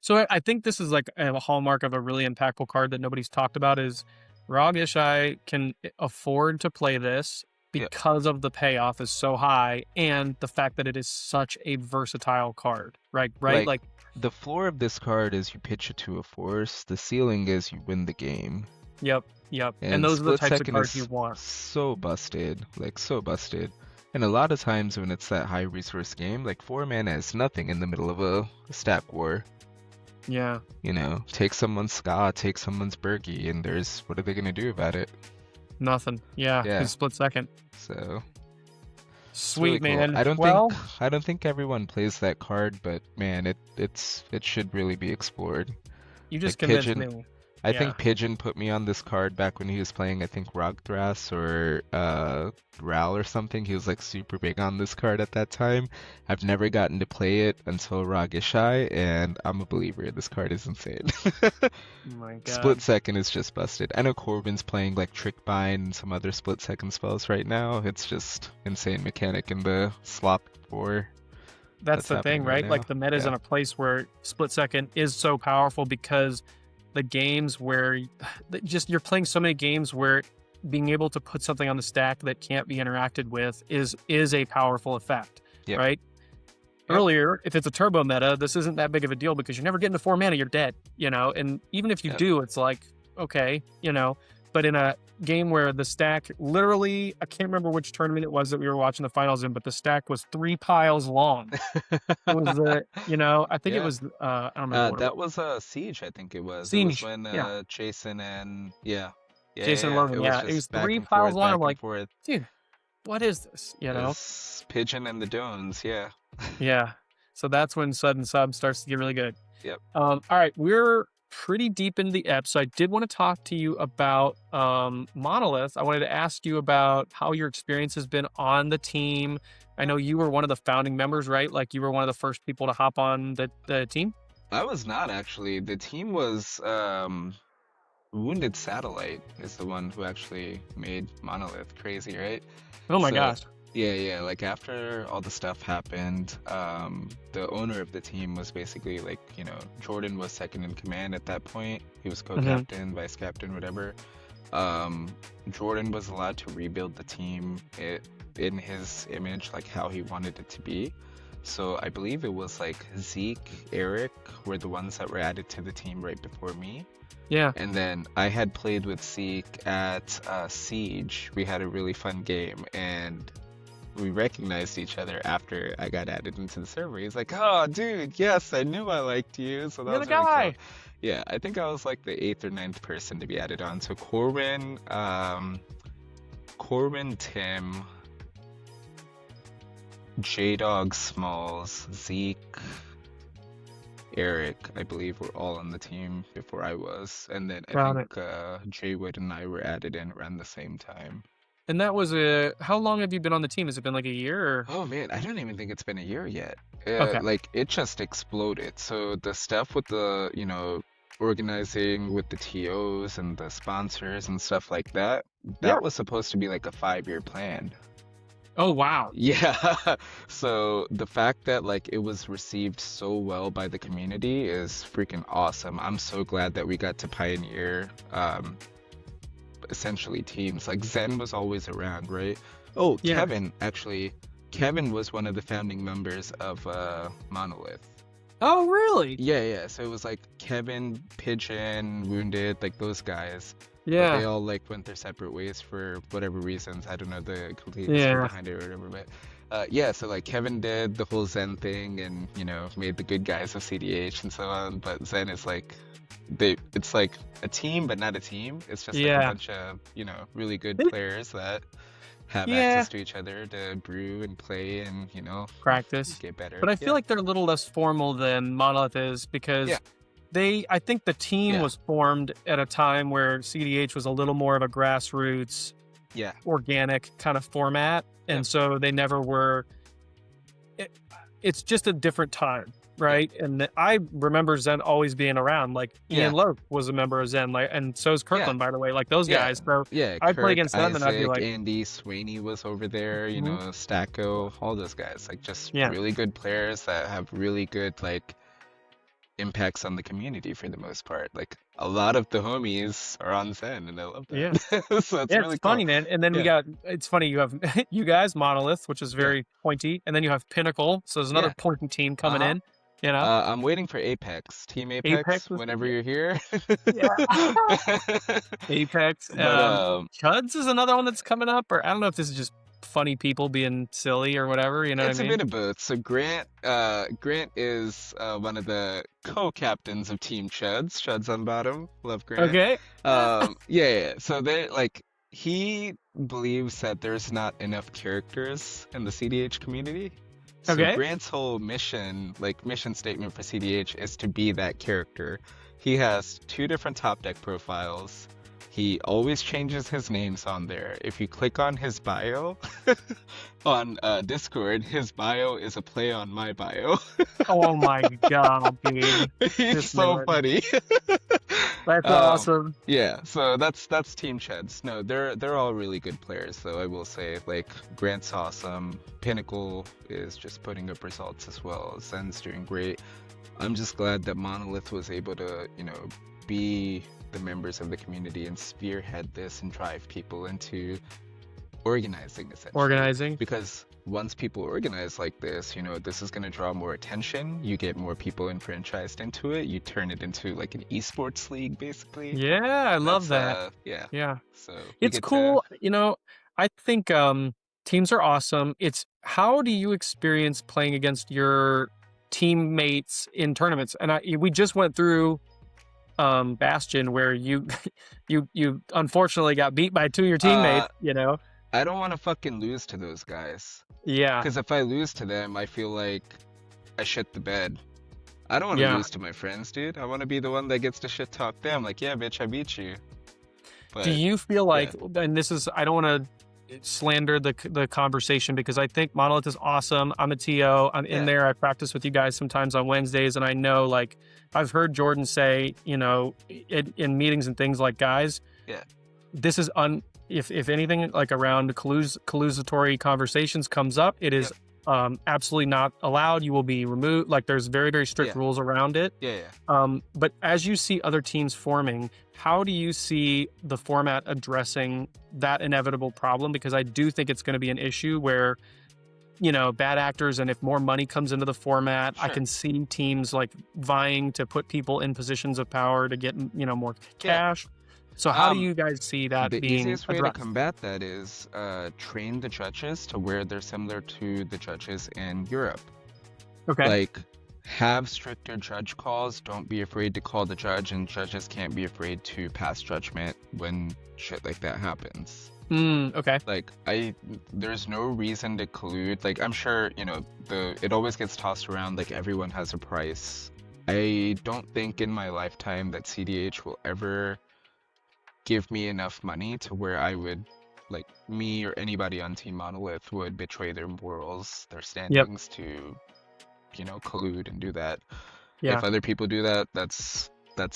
So I think this is like a hallmark of a really impactful card that nobody's talked about is Rog Ishai can afford to play this because of the payoff is so high and the fact that it is such a versatile card, right? Like the floor of this card is you pitch it to a force. The ceiling is you win the game. Yep. And those are the types of cards you want. So busted, like so busted. And a lot of times when it's that high resource game, like 4 mana is nothing in the middle of a stack war. Yeah. You know, take someone's Ska, take someone's Bergie, and what are they gonna do about it? Nothing. Yeah. Split second. So sweet, really man. Cool. I don't think everyone plays that card, but man, it should really be explored. You just convinced me. I think Pigeon put me on this card back when he was playing, I think, Rogthras or Ral or something. He was like super big on this card at that time. I've never gotten to play it until Rog Ishai, and I'm a believer. This card is insane. Oh my god. Split second is just busted. I know Corbin's playing like Trick Bind and some other split second spells right now. It's just insane mechanic in the slot 4. That's the thing, right? Like the meta's in a place where split second is so powerful because the games where you're playing so many games where being able to put something on the stack that can't be interacted with is a powerful effect, right? Earlier, if it's a turbo meta, this isn't that big of a deal because you're never getting to 4 mana, you're dead, and even if you do, it's like, okay, but in a game where the stack literally, I can't remember which tournament it was that we were watching the finals in, but the stack was 3 piles long. It was I think it was I don't remember that was Siege, I think it was. Siege. It was when Jason and Jason Logan, it was 3 piles long. I'm like, dude, what is this? Pigeon and the Dones, yeah. So that's when sudden sub starts to get really good. Yep. All right, we're pretty deep into the ep, so I did want to talk to you about Monolith. I wanted to ask you about how your experience has been on the team. I know you were one of the founding members, right? Like you were one of the first people to hop on the team? I was not, actually. The team was Wounded Satellite is the one who actually made Monolith. Crazy, right? Oh my gosh. Yeah. Like after all the stuff happened, the owner of the team was basically like, Jordan was second in command at that point. He was co-captain, vice captain, whatever. Jordan was allowed to rebuild the team in his image, like how he wanted it to be. So I believe it was like Zeke, Eric were the ones that were added to the team right before me. Yeah. And then I had played with Zeke at Siege. We had a really fun game, and we recognized each other after I got added into the server. He's like, "Oh, dude, yes, I knew I liked you." So that You're was the really guy. cool. Yeah, I think I was like the 8th or 9th person to be added on. So Corbin, Tim, J-Dog Smalls, Zeke, Eric, I believe, were all on the team before I was, and then I Got think it. Jay Wood and I were added in around the same time. And that was a how long have you been on the team? Has it been like a year or? Oh man, I don't even think it's been a year yet. Okay. Like it just exploded. So the stuff with the, organizing with the TOs and the sponsors and stuff like that, Yeah. that was supposed to be like a 5-year plan. Oh wow. Yeah. So the fact that like it was received so well by the community is freaking awesome. I'm so glad that we got to pioneer essentially teams. Like Zen was always around, right? Oh, Yeah. Kevin was one of the founding members of Monolith. Oh really? Yeah. So it was like Kevin, Pigeon, Wounded, like those guys. But Yeah. they all like went their separate ways for whatever reasons. I don't know the complete history Yeah. behind it or whatever, but yeah, so like Kevin did the whole Zen thing and made the good guys of CDH and so on. But Zen is like it's like a team but not a team. It's just like a Yeah. bunch of really good They- players that have Yeah. access to each other to brew and play and Practice. get better. But I feel like they're a little less formal than Monolith is because Yeah. I think the team Yeah. was formed at a time where CDH was a little more of a grassroots, yeah, organic kind of format. And Yeah. so they never were, it's just a different time. Right. And I remember Zen always being around. Like Yeah. Ian Lowe was a member of Zen, like, and so is Kirkland, by the way, like those Yeah. guys. So yeah. I'd play Kirk, against them and I'd be Isaac, like, Andy, Swaney was over there. Mhm. Stacko, all those guys. Like just Yeah. really good players that have really good like impacts on the community for the most part. Like a lot of the homies are on Zen, and I love that. Yeah. So it's yeah, really it's funny, cool. man. And then it's funny, you have you guys, Monolith, which is very pointy, and then you have Pinnacle, so there's another Yeah. pointy team coming Uh-huh. in, you know? I'm waiting for Apex, Team Apex, Apex was- whenever you're here. Apex. But Chuds is another one that's coming up, or I don't know if this is just funny people being silly or whatever, you know it's what I a mean? bit of both. So Grant is one of the co-captains of Team Chuds. Chuds on bottom. Love Grant. Okay. Yeah. So they like he believes that there's not enough characters in the CDH community. So Okay. Grant's whole mission statement for CDH is to be that character. He has 2 different top deck profiles. He always changes his names on there. If you click on his bio on Discord, his bio is a play on my bio. Oh my god, dude. He's This so man. funny. That's awesome. Yeah, so that's Team Cheds. No, they're all really good players, though. I will say, like Grant's awesome. Pinnacle is just putting up results as well. Zen's doing great. I'm just glad that Monolith was able to, be the members of the community and spearhead this and drive people into organizing, essentially. Organizing. Because once people organize like this, this is going to draw more attention. You get more people enfranchised into it. You turn it into like an esports league, basically. Yeah, I love that. Yeah. Yeah. So we It's get to- cool. I think teams are awesome. It's how do you experience playing against your teammates in tournaments? And we just went through Bastion where you unfortunately got beat by 2 of your teammates, I don't want to fucking lose to those guys. Yeah. Because if I lose to them, I feel like I shit the bed. I don't want to Yeah. lose to my friends, dude. I want to be the one that gets to shit talk them. Like, yeah, bitch, I beat you. But Do you feel like, and this is, I don't want to slander the conversation because I think Monolith is awesome. I'm a TO. I'm in Yeah. there. I practice with you guys sometimes on Wednesdays, and I know, like, I've heard Jordan say, in meetings and things like, guys, Yeah. this is if anything like around collusory conversations comes up, it is absolutely not allowed. You will be removed. Like, there's very, very strict Yeah. rules around it. Yeah. But as you see other teams forming, how do you see the format addressing that inevitable problem? Because I do think it's going to be an issue where, bad actors, and if more money comes into the format, I Sure. can see teams like vying to put people in positions of power to get, more cash. So how do you guys see that The being easiest way addressed? to combat that is train the judges to where they're similar to the judges in Europe. Okay. Like, have stricter judge calls. Don't be afraid to call the judge, and judges can't be afraid to pass judgment when shit like that happens. Okay. Like, there's no reason to collude. Like, I'm sure, it always gets tossed around like everyone has a price I don't think in my lifetime that CDH will ever give me enough money to where I would, like, me or anybody on Team Monolith would betray their morals, their Yep. standings to, collude and do that. Yeah. If other people do that, that's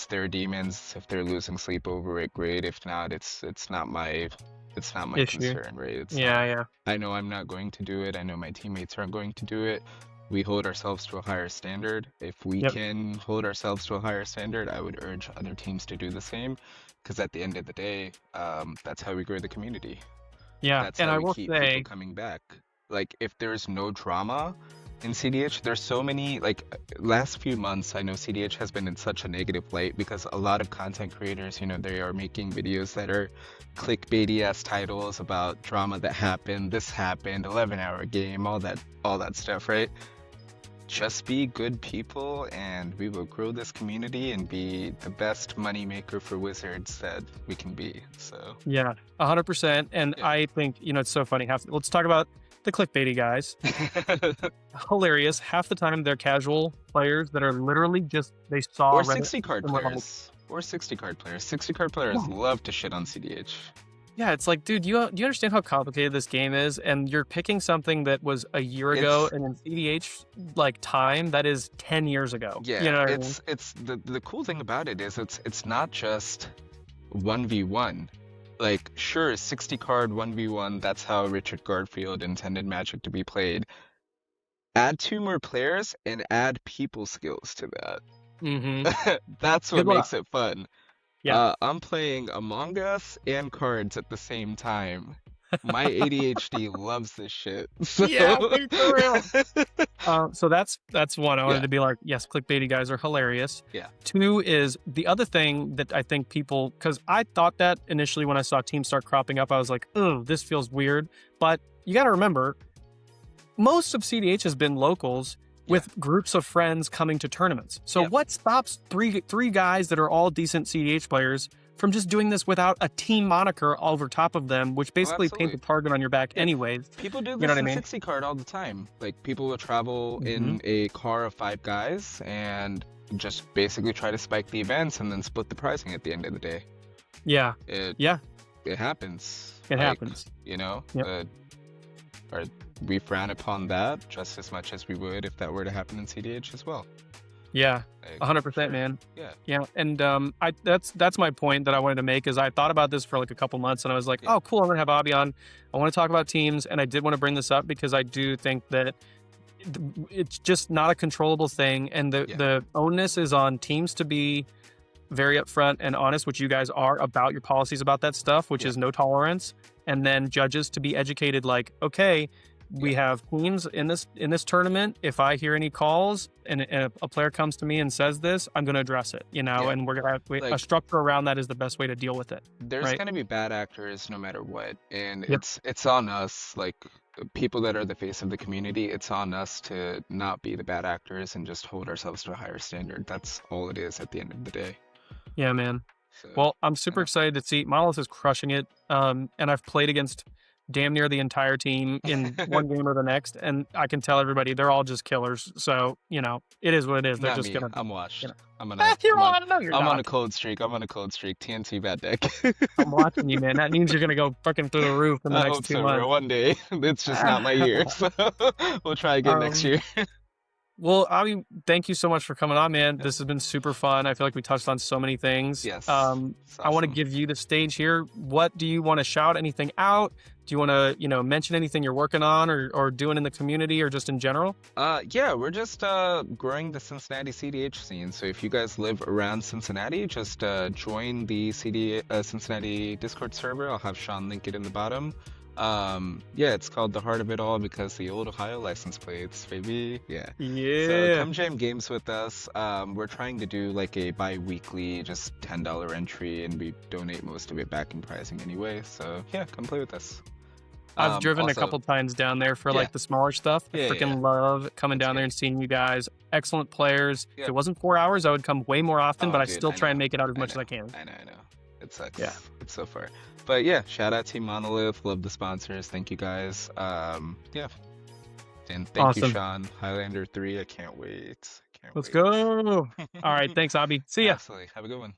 their demons. If they're losing sleep over it, great. If not, it's not my Issue. concern, right? It's Yeah. not. Yeah. I know I'm not going to do it. I know my teammates aren't going to do it. We hold ourselves to a higher standard. If we Yep. can hold ourselves to a higher standard, I would urge other teams to do the same, because at the end of the day, that's how we grow the community. Yeah. That's And how I we will keep people say, coming back. Like, if there's no drama in CDH, there's so many, like, last few months, I know CDH has been in such a negative light because a lot of content creators, they are making videos that are clickbaity ass titles about drama that happened, this happened, 11-hour game, all that stuff, right? Just be good people and we will grow this community and be the best moneymaker for Wizards that we can be. So yeah, 100%. And Yeah. I think, it's so funny. Let's talk about the clickbaity guys. Hilarious. Half the time they're casual players that are literally just, they saw or Reddit 60 card and were like, players. Or 60 card players. 60 card players Yeah. love to shit on CDH. yeah, it's like, dude, do you understand how complicated this game is? And you're picking something that was a year ago, and in CDH like time, that is 10 years ago. Yeah, You know what I mean? it's the cool thing about it is it's not just 1v1. Like, sure, 60 card 1v1, that's how Richard Garfield intended Magic to be played. Add 2 more players and add people skills to that. Mm-hmm. That's what Good luck. makes it fun. Yeah. I'm playing Among Us and cards at the same time. My ADHD loves this shit. Yeah, dude, for real. So that's one. I wanted Yeah. to be like, yes, clickbaity guys are hilarious. Yeah. 2 is the other thing that I think people, because I thought that initially when I saw teams start cropping up, I was like, oh, this feels weird. But you got to remember, most of CDH has been locals with groups of friends coming to tournaments. So what stops three guys that are all decent CDH players from just doing this without a team moniker over top of them, which basically paints a target on your back anyways? People do this You know what I in mean? 60 card all the time. Like, people will travel in a car of 5 guys and just basically try to spike the events and then split the pricing at the end of the day. Yeah. It happens. It happens. We frown upon that just as much as we would if that were to happen in CDH as well. Yeah, Like, 100%, sure. man. Yeah. And that's my point that I wanted to make is I thought about this for like a couple months and I was like, oh, cool, I'm gonna have Abhi on. I want to talk about teams, and I did want to bring this up because I do think that it's just not a controllable thing, and the onus is on teams to be very upfront and honest, which you guys are, about your policies about that stuff, which is no tolerance, and then judges to be educated. Like, okay, we have teams in this tournament. If I hear any calls and a player comes to me and says this, I'm going to address it, and we're going to have a structure around that is the best way to deal with it. There's going to be bad actors no matter what. And it's on us, like, people that are the face of the community, it's on us to not be the bad actors and just hold ourselves to a higher standard. That's all it is at the end of the day. Yeah, man. So, well, I'm super excited to see Monolith is crushing it. And I've played against damn near the entire team in one game or the next, and I can tell everybody they're all just killers. So it is what it is. They're not just me. gonna. I'm washed. I'm on I'm a cold streak. TNT bad deck. I'm watching you, man. That means you're gonna go fucking through the roof in the I next hope 2 so, months. bro. One day. It's just not my year. So we'll try again next year. Well, Abhi, thank you so much for coming on, man. This has been super fun. I feel like we touched on so many things. Yes. Awesome. I want to give you the stage here. What do you want to shout? Anything out? Do you want to, mention anything you're working on or doing in the community or just in general? Yeah, we're just growing the Cincinnati CDH scene. So if you guys live around Cincinnati, just join the Cincinnati Discord server. I'll have Sean link it in the bottom. It's called The Heart of It All because the old Ohio license plates, baby. Yeah. So come jam games with us. We're trying to do like a bi-weekly, just $10 entry, and we donate most of it back in pricing anyway. So yeah, come play with us. I've driven a couple times down there for like the smaller stuff. I freaking love coming down there and seeing you guys. Excellent players. If it wasn't 4 hours, I would come way more often, but I still try and make it out as much as I can. I know. It sucks. Yeah. It's so far. But yeah, shout out Team Monolith. Love the sponsors. Thank you guys. And thank you, Sean. Highlander 3. I can't wait. Let's wait. go. All right. Thanks, Abhi. See ya. Absolutely. Have a good one.